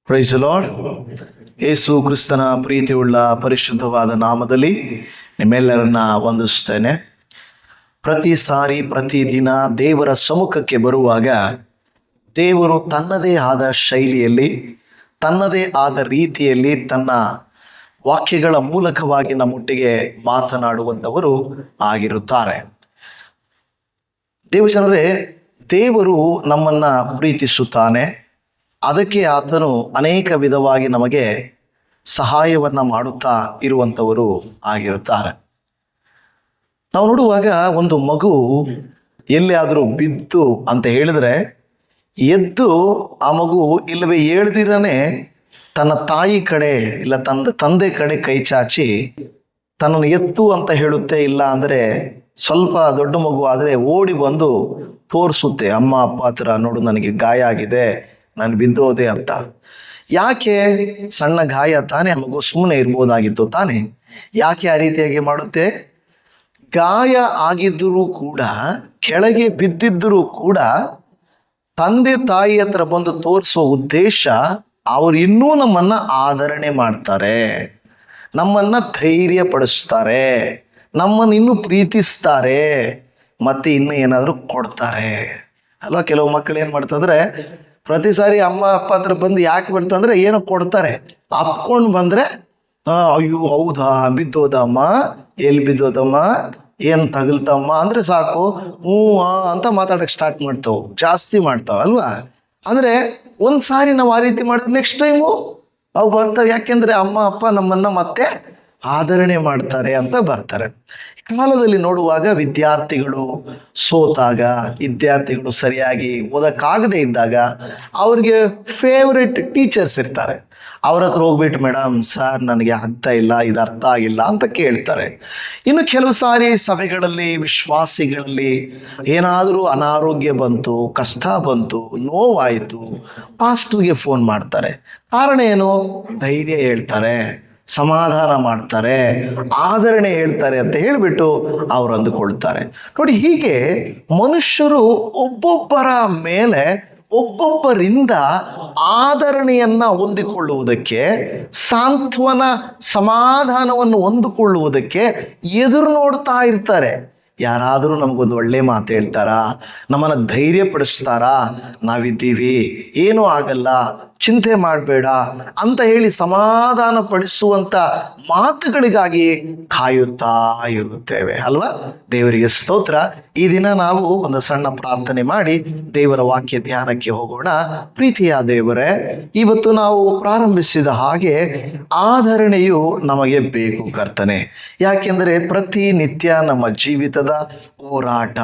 Price the lord. ಯೇಸು ಕ್ರಿಸ್ತನ ಪ್ರೀತಿಯುಳ್ಳ ಪರಿಶುದ್ಧವಾದ ನಾಮದಲ್ಲಿ ನಿಮ್ಮೆಲ್ಲರನ್ನ ವಂದಿಸ್ತೇನೆ. ಪ್ರತಿ ಸಾರಿ ಪ್ರತಿದಿನ ದೇವರ ಸಮ್ಮುಖಕ್ಕೆ ಬರುವಾಗ ದೇವರು ತನ್ನದೇ ಆದ ಶೈಲಿಯಲ್ಲಿ, ತನ್ನದೇ ಆದ ರೀತಿಯಲ್ಲಿ ತನ್ನ ವಾಕ್ಯಗಳ ಮೂಲಕವಾಗಿ ನಮ್ಮೊಟ್ಟಿಗೆ ಮಾತನಾಡುವಂಥವರು ಆಗಿರುತ್ತಾರೆ. ದೇವಜನರೇ, ದೇವರು ನಮ್ಮನ್ನು ಪ್ರೀತಿಸುತ್ತಾನೆ. ಅದಕ್ಕೆ ಆತನು ಅನೇಕ ವಿಧವಾಗಿ ನಮಗೆ ಸಹಾಯವನ್ನು ಮಾಡುತ್ತಾ ಇರುವಂಥವರು ಆಗಿರುತ್ತಾರೆ. ನಾವು ನೋಡುವಾಗ ಒಂದು ಮಗು ಎಲ್ಲಿಯಾದರೂ ಬಿದ್ದು ಅಂತ ಹೇಳಿದ್ರೆ ಎದ್ದು ಆ ಮಗು ಇಲ್ಲವೇ ಹೇಳ್ದಿರನೇ ತನ್ನ ತಾಯಿ ಕಡೆ ಇಲ್ಲ ತಂದೆ ಕಡೆ ಕೈ ಚಾಚಿ ತನ್ನನ್ನು ಎತ್ತು ಅಂತ ಹೇಳುತ್ತೆ. ಇಲ್ಲ ಅಂದರೆ ಸ್ವಲ್ಪ ದೊಡ್ಡ ಮಗು ಆದರೆ ಓಡಿ ಬಂದು ತೋರಿಸುತ್ತೆ, ಅಮ್ಮ ಅಪ್ಪ ಹತ್ರ ನೋಡು ನನಗೆ ಗಾಯ ಆಗಿದೆ, ನಾನು ಬಿದ್ದೋದೆ ಅಂತ. ಯಾಕೆ? ಸಣ್ಣ ಗಾಯ ತಾನೇ, ಮಗು ಸುಮ್ಮನೆ ಇರ್ಬೋದಾಗಿತ್ತು ತಾನೇ. ಯಾಕೆ ಆ ರೀತಿಯಾಗಿ ಮಾಡುತ್ತೆ? ಗಾಯ ಆಗಿದ್ದರೂ ಕೂಡ, ಕೆಳಗೆ ಬಿದ್ದಿದ್ದರೂ ಕೂಡ ತಂದೆ ತಾಯಿ ಹತ್ರ ಬಂದು ತೋರಿಸುವ ಉದ್ದೇಶ ಅವರು ಇನ್ನೂ ನಮ್ಮನ್ನ ಆದರಣೆ ಮಾಡ್ತಾರೆ, ನಮ್ಮನ್ನ ಧೈರ್ಯ ಪಡಿಸ್ತಾರೆ, ನಮ್ಮನ್ನು ಇನ್ನೂ ಪ್ರೀತಿಸ್ತಾರೆ, ಮತ್ತೆ ಇನ್ನೂ ಏನಾದರೂ ಕೊಡ್ತಾರೆ ಅಲ್ವಾ. ಕೆಲವು ಮಕ್ಕಳು ಏನು ಮಾಡ್ತಂದ್ರೆ ಪ್ರತಿ ಸಾರಿ ಅಮ್ಮ ಅಪ್ಪ ಹತ್ರ ಬಂದು ಯಾಕೆ ಬರ್ತಂದ್ರೆ ಏನೋ ಕೊಡ್ತಾರೆ. ಹತ್ಕೊಂಡು ಬಂದ್ರೆ ಅಯ್ಯೋ ಹೌದಾ ಬಿದ್ದೋದಮ್ಮ, ಎಲ್ಲಿ ಬಿದ್ದೋದಮ್ಮ, ಏನು ತಗಲ್ತಮ್ಮ ಅಂದ್ರೆ ಸಾಕು, ಹ್ಞೂ ಅಂತ ಮಾತಾಡಕ್ಕೆ ಸ್ಟಾರ್ಟ್ ಮಾಡ್ತಾವೆ, ಜಾಸ್ತಿ ಮಾಡ್ತಾವ ಅಲ್ವಾ. ಅಂದರೆ ಒಂದು ಸಾರಿ ನಾವು ಆ ರೀತಿ ಮಾಡಿದ್ರೆ ನೆಕ್ಸ್ಟ್ ಟೈಮು ಅವು ಬರ್ತವೆ. ಯಾಕೆಂದ್ರೆ ಅಮ್ಮ ಅಪ್ಪ ನಮ್ಮನ್ನ ಮತ್ತೆ ಆದರಣೆ ಮಾಡ್ತಾರೆ ಅಂತ ಬರ್ತಾರೆ. ಕಾಲದಲ್ಲಿ ನೋಡುವಾಗ ವಿದ್ಯಾರ್ಥಿಗಳು ಸೋತಾಗ, ವಿದ್ಯಾರ್ಥಿಗಳು ಸರಿಯಾಗಿ ಓದಕ್ಕಾಗದೇ ಇದ್ದಾಗ ಅವ್ರಿಗೆ ಫೇವ್ರೆಟ್ ಟೀಚರ್ಸ್ ಇರ್ತಾರೆ. ಅವ್ರ ಹತ್ರ ಹೋಗ್ಬಿಟ್ಟು ಮೇಡಮ್ ಸರ್ ನನಗೆ ಆಗ್ತಾ ಇಲ್ಲ, ಇದು ಅರ್ಥ ಆಗಿಲ್ಲ ಅಂತ ಕೇಳ್ತಾರೆ. ಇನ್ನು ಕೆಲವು ಸಾರಿ ಸಭೆಗಳಲ್ಲಿ ವಿಶ್ವಾಸಿಗಳಲ್ಲಿ ಏನಾದರೂ ಅನಾರೋಗ್ಯ ಬಂತು, ಕಷ್ಟ ಬಂತು, ನೋವಾಯಿತು, ಪಾಸ್ಟರ್ಗೆ ಫೋನ್ ಮಾಡ್ತಾರೆ. ಕಾರಣ ಏನು? ಧೈರ್ಯ ಹೇಳ್ತಾರೆ, ಸಮಾಧಾನ ಮಾಡ್ತಾರೆ, ಆದರಣೆ ಹೇಳ್ತಾರೆ ಅಂತ ಹೇಳಿಬಿಟ್ಟು ಅವರು ಅಂದುಕೊಳ್ತಾರೆ. ನೋಡಿ, ಹೀಗೆ ಮನುಷ್ಯರು ಒಬ್ಬೊಬ್ಬರ ಮೇಲೆ ಒಬ್ಬೊಬ್ಬರಿಂದ ಆದರಣೆಯನ್ನ ಹೊಂದಿಕೊಳ್ಳುವುದಕ್ಕೆ, ಸಾಂತ್ವನ ಸಮಾಧಾನವನ್ನು ಹೊಂದಿಕೊಳ್ಳುವುದಕ್ಕೆ ಎದುರು ನೋಡ್ತಾ ಇರ್ತಾರೆ. ಯಾರಾದರೂ ನಮಗೊಂದು ಒಳ್ಳೆ ಮಾತು ಹೇಳ್ತಾರಾ, ನಮ್ಮನ್ನು ಧೈರ್ಯ ಪಡಿಸ್ತಾರಾ, ನಾವಿದ್ದೀವಿ, ಏನೂ ಆಗಲ್ಲ, ಚಿಂತೆ ಮಾಡಬೇಡ ಅಂತ ಹೇಳಿ ಸಮಾಧಾನ ಪಡಿಸುವಂತ ಮಾತುಗಳಿಗಾಗಿ ಕಾಯುತ್ತಾ ಇರುತ್ತೇವೆ ಅಲ್ವಾ. ದೇವರಿಗೆ ಸ್ತೋತ್ರ. ಈ ದಿನ ನಾವು ಒಂದು ಸಣ್ಣ ಪ್ರಾರ್ಥನೆ ಮಾಡಿ ದೇವರ ವಾಕ್ಯ ಧ್ಯಾನಕ್ಕೆ ಹೋಗೋಣ. ಪ್ರೀತಿಯ ದೇವರೇ, ಇವತ್ತು ನಾವು ಪ್ರಾರಂಭಿಸಿದ ಹಾಗೆ ಆದರಣೆಯು ನಮಗೆ ಬೇಕು ಕರ್ತನೆ. ಯಾಕೆಂದರೆ ಪ್ರತಿನಿತ್ಯ ನಮ್ಮ ಜೀವಿತದ ಹೋರಾಟ,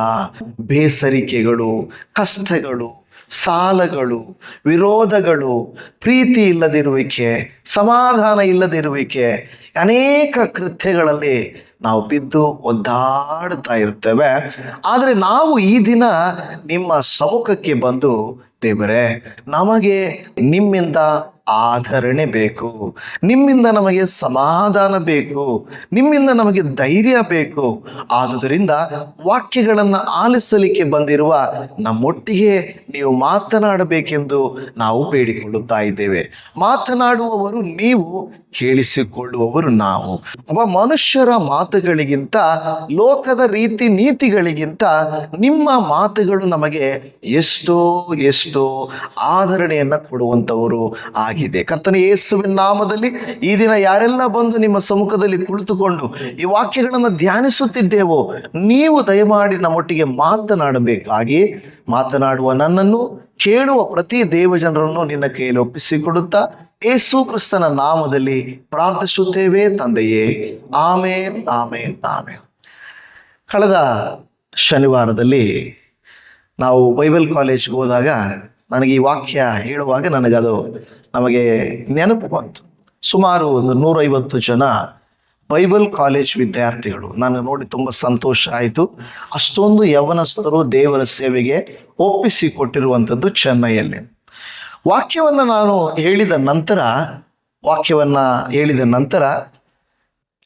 ಬೇಸರಿಕೆಗಳು, ಕಷ್ಟಗಳು, ಸಾಲಗಳು, ವಿರೋಧಗಳು, ಪ್ರೀತಿ ಇಲ್ಲದಿರುವಿಕೆ, ಸಮಾಧಾನ ಇಲ್ಲದಿರುವಿಕೆ, ಅನೇಕ ಕೃತ್ಯಗಳಲ್ಲಿ ನಾವು ಬಿದ್ದು ಒದ್ದಾಡ್ತಾ ಇರ್ತೇವೆ. ಆದರೆ ನಾವು ಈ ದಿನ ನಿಮ್ಮ ಸಮ್ಮುಖಕ್ಕೆ ಬಂದು, ದೇವರೇ ನಮಗೆ ನಿಮ್ಮಿಂದ ಆದರಣೆ ಬೇಕು, ನಿಮ್ಮಿಂದ ನಮಗೆ ಸಮಾಧಾನ ಬೇಕು, ನಿಮ್ಮಿಂದ ನಮಗೆ ಧೈರ್ಯ ಬೇಕು. ಆದುದರಿಂದ ವಾಕ್ಯಗಳನ್ನು ಆಲಿಸಲಿಕ್ಕೆ ಬಂದಿರುವ ನಮ್ಮೊಟ್ಟಿಗೆ ನೀವು ಮಾತನಾಡಬೇಕೆಂದು ನಾವು ಬೇಡಿಕೊಳ್ಳುತ್ತಾ ಇದ್ದೇವೆ. ಮಾತನಾಡುವವರು ನೀವು, ಕೇಳಿಸಿಕೊಳ್ಳುವವರು ನಾವು. ಮನುಷ್ಯರ ಮಾತುಗಳಿಗಿಂತ, ಲೋಕದ ರೀತಿ ನೀತಿಗಳಿಗಿಂತ ನಿಮ್ಮ ಮಾತುಗಳು ನಮಗೆ ಎಷ್ಟೋ ಎಷ್ಟೋ ಆದರಣೆಯನ್ನ ಕೊಡುವಂಥವರು ಆಗಿದೆ. ಕರ್ತನೇ ಯೇಸುವಿನ ನಾಮದಲ್ಲಿ ಈ ದಿನ ಯಾರೆಲ್ಲ ಬಂದು ನಿಮ್ಮ ಸಮ್ಮುಖದಲ್ಲಿ ಕುಳಿತುಕೊಂಡು ಈ ವಾಕ್ಯಗಳನ್ನು ಧ್ಯಾನಿಸುತ್ತಿದ್ದೇವೋ, ನೀವು ದಯಮಾಡಿ ನಮ್ಮೊಟ್ಟಿಗೆ ಮಾತನಾಡಬೇಕಾಗಿ, ಮಾತನಾಡುವ ನನ್ನನ್ನು, ಕೇಳುವ ಪ್ರತಿ ದೇವಜನರನ್ನು ನಿನ್ನ ಕೈಯಲ್ಲಿ ಒಪ್ಪಿಸಿಕೊಡುತ್ತಾ ಯೇಸು ಕ್ರಿಸ್ತನ ನಾಮದಲ್ಲಿ ಪ್ರಾರ್ಥಿಸುತ್ತೇವೆ ತಂದೆಯೇ. ಆಮೇನ್, ಆಮೇನ್, ಆಮೇನ್. ಕಳೆದ ಶನಿವಾರದಲ್ಲಿ ನಾವು ಬೈಬಲ್ ಕಾಲೇಜ್ಗೆ ಹೋದಾಗ ನನಗೆ ಈ ವಾಕ್ಯ ಹೇಳುವಾಗ ನಮಗೆ ನೆನಪು ಬಂತು. ಸುಮಾರು ಒಂದು 150 ಜನ ಬೈಬಲ್ ಕಾಲೇಜ್ ವಿದ್ಯಾರ್ಥಿಗಳು. ನಾನು ನೋಡಿ ತುಂಬ ಸಂತೋಷ ಆಯಿತು. ಅಷ್ಟೊಂದು ಯೌವನಸ್ಥರು ದೇವರ ಸೇವೆಗೆ ಒಪ್ಪಿಸಿಕೊಟ್ಟಿರುವಂಥದ್ದು ಚೆನ್ನೈಯಲ್ಲಿ. ವಾಕ್ಯವನ್ನು ಹೇಳಿದ ನಂತರ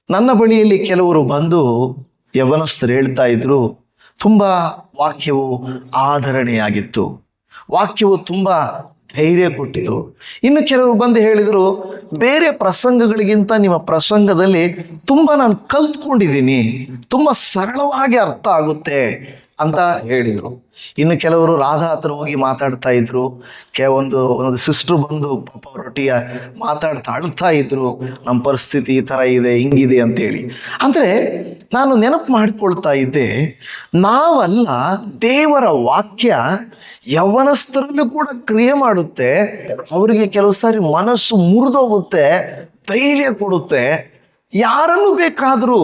ನನ್ನ ಬಳಿಯಲ್ಲಿ ಕೆಲವರು ಬಂದು ಯೌವನಸ್ಥರು ಹೇಳ್ತಾ ಇದ್ರು, ತುಂಬ ವಾಕ್ಯವು ಆಧರಣೆಯಾಗಿತ್ತು, ವಾಕ್ಯವು ತುಂಬ ಧೈರ್ಯ ಕೊಟ್ಟಿತು. ಇನ್ನು ಕೆಲವರು ಬಂದು ಹೇಳಿದರು, ಬೇರೆ ಪ್ರಸಂಗಗಳಿಗಿಂತ ನಿಮ್ಮ ಪ್ರಸಂಗದಲ್ಲಿ ತುಂಬ ನಾನು ಕಲ್ತ್ಕೊಂಡಿದ್ದೀನಿ, ತುಂಬ ಸರಳವಾಗಿ ಅರ್ಥ ಆಗುತ್ತೆ ಅಂತ ಹೇಳಿದರು. ಇನ್ನು ಕೆಲವರು ರಾಧಾ ಹತ್ರ ಹೋಗಿ ಮಾತಾಡ್ತಾ ಇದ್ರು. ಒಂದು ಸಿಸ್ಟ್ರು ಬಂದು ಪಾಪ ರೊಟ್ಟಿಯ ಮಾತಾಡ್ತಾ ಅಳ್ತಾ ಇದ್ರು, ನಮ್ಮ ಪರಿಸ್ಥಿತಿ ಈ ಥರ ಇದೆ, ಹಿಂಗಿದೆ ಅಂತೇಳಿ. ಅಂದರೆ ನಾನು ನೆನಪು ಮಾಡಿಕೊಳ್ತಾ ಇದ್ದೆ, ನಾವಲ್ಲ, ದೇವರ ವಾಕ್ಯ ಯವನಸ್ಥರಲ್ಲೂ ಕೂಡ ಕ್ರಿಯೆ ಮಾಡುತ್ತೆ. ಅವರಿಗೆ ಕೆಲವು ಸಾರಿ ಮನಸ್ಸು ಮುರಿದೋಗುತ್ತೆ, ಧೈರ್ಯ ಕೊಡುತ್ತೆ. ಯಾರನ್ನು ಬೇಕಾದರೂ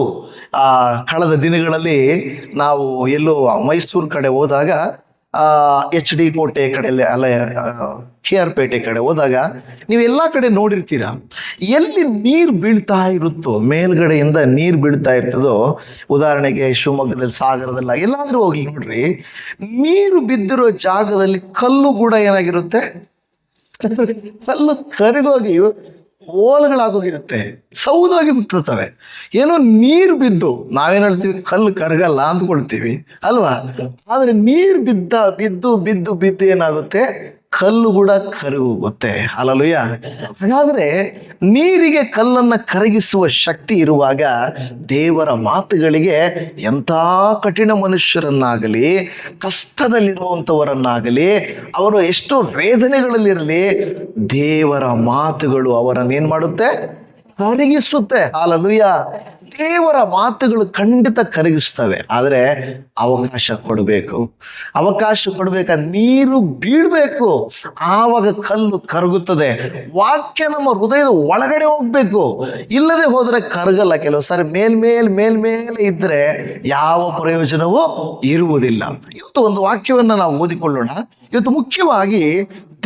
ಕಳೆದ ದಿನಗಳಲ್ಲಿ ನಾವು ಎಲ್ಲೋ ಮೈಸೂರು ಕಡೆ ಹೋದಾಗ, ಎಚ್ ಡಿ ಕೋಟೆ ಕಡೆಯಲ್ಲಿ, ಅಲ್ಲ ಕೆ ಆರ್ ಪೇಟೆ ಕಡೆ ಹೋದಾಗ ನೀವೆಲ್ಲ ಕಡೆ ನೋಡಿರ್ತೀರ, ಎಲ್ಲಿ ನೀರು ಬೀಳ್ತಾ ಇರುತ್ತೋ, ಮೇಲ್ಗಡೆಯಿಂದ ನೀರು ಬೀಳ್ತಾ ಇರ್ತದೋ, ಉದಾಹರಣೆಗೆ ಶಿವಮೊಗ್ಗದಲ್ಲಿ, ಸಾಗರದಲ್ಲಿ, ಎಲ್ಲಾದರೂ ಹೋಗಿ ನೋಡ್ರಿ, ನೀರು ಬಿದ್ದಿರೋ ಜಾಗದಲ್ಲಿ ಕಲ್ಲು ಕೂಡ ಏನಾಗಿರುತ್ತೆ, ಕಲ್ಲು ಕರಗೋಗಿ ಓಲುಗಳಾಗೋಗಿರುತ್ತೆ, ಸೌದಾಗಿ ಬಿಟ್ಟಿರ್ತವೆ. ಏನೋ ನೀರು ಬಿದ್ದು, ನಾವೇನು ಹೇಳ್ತೀವಿ, ಕಲ್ಲು ಕರಗಲ್ಲ ಅಂದ್ಕೊಳ್ತೀವಿ ಅಲ್ವಾ? ಆದರೆ ನೀರು ಬಿದ್ದು ಏನಾಗುತ್ತೆ, ಕಲ್ಲು ಕೂಡ ಕರಗೋಗುತ್ತೆ. ಹಲ್ಲೆಲೂಯಾ. ಹಾಗಾದ್ರೆ ನೀರಿಗೆ ಕಲ್ಲನ್ನು ಕರಗಿಸುವ ಶಕ್ತಿ ಇರುವಾಗ, ದೇವರ ಮಾತುಗಳಿಗೆ ಎಂಥ ಕಠಿಣ ಮನುಷ್ಯರನ್ನಾಗಲಿ, ಕಷ್ಟದಲ್ಲಿರುವಂಥವರನ್ನಾಗಲಿ, ಅವರು ಎಷ್ಟೋ ವೇದನೆಗಳಲ್ಲಿರಲಿ, ದೇವರ ಮಾತುಗಳು ಅವರನ್ನೇನು ಮಾಡುತ್ತೆ, ಕರಗಿಸುತ್ತೆ. ಹಲ್ಲೆಲೂಯಾ. ದೇವರ ಮಾತುಗಳು ಖಂಡಿತ ಕರಗಿಸ್ತವೆ. ಆದರೆ ಅವಕಾಶ ಕೊಡಬೇಕು. ನೀರು ಬೀಳ್ಬೇಕು, ಆವಾಗ ಕಲ್ಲು ಕರಗುತ್ತದೆ. ವಾಕ್ಯ ನಮ್ಮ ಹೃದಯದ ಒಳಗಡೆ ಹೋಗ್ಬೇಕು, ಇಲ್ಲದೆ ಹೋದ್ರೆ ಕರಗಲ್ಲ. ಕೆಲವು ಸಾರಿ ಮೇಲ್ಮೇಲೆ ಇದ್ರೆ ಯಾವ ಪ್ರಯೋಜನವೂ ಇರುವುದಿಲ್ಲ. ಇವತ್ತು ಒಂದು ವಾಕ್ಯವನ್ನ ನಾವು ಓದಿಕೊಳ್ಳೋಣ. ಇವತ್ತು ಮುಖ್ಯವಾಗಿ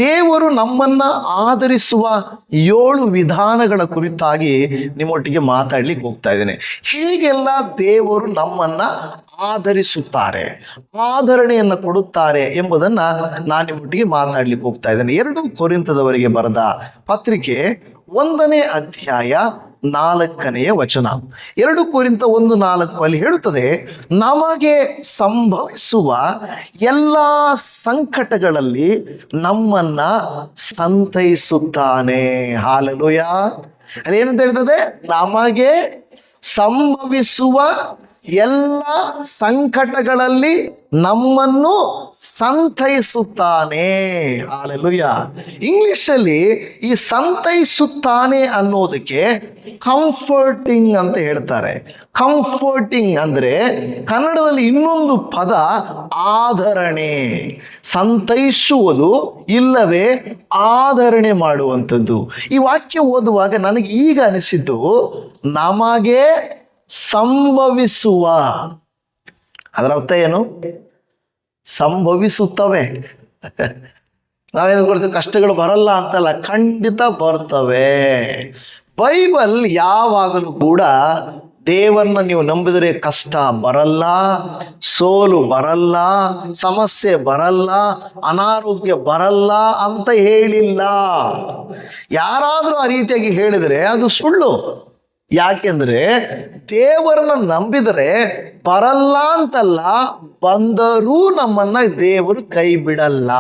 ದೇವರು ನಮ್ಮನ್ನ ಆಧರಿಸುವ 7 ವಿಧಾನಗಳ ಕುರಿತಾಗಿ ನಿಮ್ಮೊಟ್ಟಿಗೆ ಮಾತಾಡ್ಲಿಕ್ಕೆ ಹೋಗ್ತಾ ಇದ್ದೇನೆ. ಹೀಗೆಲ್ಲ ದೇವರು ನಮ್ಮನ್ನ ಆಧರಿಸುತ್ತಾರೆ, ಆಧರಣೆಯನ್ನು ಕೊಡುತ್ತಾರೆ ಎಂಬುದನ್ನ ನಾನು ನಿಮ್ಮೊಟ್ಟಿಗೆ ಮಾತಾಡ್ಲಿಕ್ಕೆ ಹೋಗ್ತಾ ಇದ್ದೇನೆ. 2 ಕೊರಿಂಥದವರಿಗೆ ಬರೆದ ಪತ್ರಿಕೆ 1ನೇ ಅಧ್ಯಾಯ 4ನೇ ವಚನ. 2 ಕೊರಿಂಥ 1:4 ಅಲ್ಲಿ ಹೇಳುತ್ತದೆ, ನಮಗೆ ಸಂಭವಿಸುವ ಎಲ್ಲ ಸಂಕಟಗಳಲ್ಲಿ ನಮ್ಮನ್ನ ಸಂತೈಸುತ್ತಾನೆ. ಹಲ್ಲೆಲೂಯಾ. ಅಲ್ಲಿ ಏನಂತ ಹೇಳ್ತದೆ, ನಮಗೆ ಸಂಭವಿಸುವ ಎಲ್ಲ ಸಂಕಟಗಳಲ್ಲಿ ನಮ್ಮನ್ನು ಸಂತೈಸುತ್ತಾನೆ. ಹಲ್ಲೆಲೂಯಾ. ಇಂಗ್ಲಿಷಲ್ಲಿ ಈ ಸಂತೈಸುತ್ತಾನೆ ಅನ್ನೋದಕ್ಕೆ ಕಂಫರ್ಟಿಂಗ್ ಅಂತ ಹೇಳ್ತಾರೆ. ಕಂಫರ್ಟಿಂಗ್ ಅಂದ್ರೆ ಕನ್ನಡದಲ್ಲಿ ಇನ್ನೊಂದು ಪದ ಆಧರಣೆ. ಸಂತೈಸುವುದು ಇಲ್ಲವೇ ಆಧರಣೆ ಮಾಡುವಂಥದ್ದು. ಈ ವಾಕ್ಯ ಓದುವಾಗ ನನಗೆ ಈಗ ಅನಿಸಿದ್ದು, ನಮಗೆ ಸಂಭವಿಸುವ, ಅದರ ಅರ್ಥ ಏನು? ಸಂಭವಿಸುತ್ತವೆ. ನಾವೇನು ಕೊಡ್ತೀವಿ, ಕಷ್ಟಗಳು ಬರಲ್ಲ ಅಂತಲ್ಲ, ಖಂಡಿತ ಬರ್ತವೆ. ಬೈಬಲ್ ಯಾವಾಗಲೂ ಕೂಡ ದೇವರನ್ನ ನೀವು ನಂಬಿದರೆ ಕಷ್ಟ ಬರಲ್ಲ, ಸೋಲು ಬರಲ್ಲ, ಸಮಸ್ಯೆ ಬರಲ್ಲ, ಅನಾರೋಗ್ಯ ಬರಲ್ಲ ಅಂತ ಹೇಳಿಲ್ಲ. ಯಾರಾದರೂ ಆ ರೀತಿಯಾಗಿ ಹೇಳಿದರೆ ಅದು ಸುಳ್ಳು. ಯಾಕೆಂದ್ರೆ ದೇವರನ್ನ ನಂಬಿದರೆ ಬರಲ್ಲ ಅಂತಲ್ಲ, ಬಂದರೂ ನಮ್ಮನ್ನ ದೇವರು ಕೈ ಬಿಡಲ್ಲ.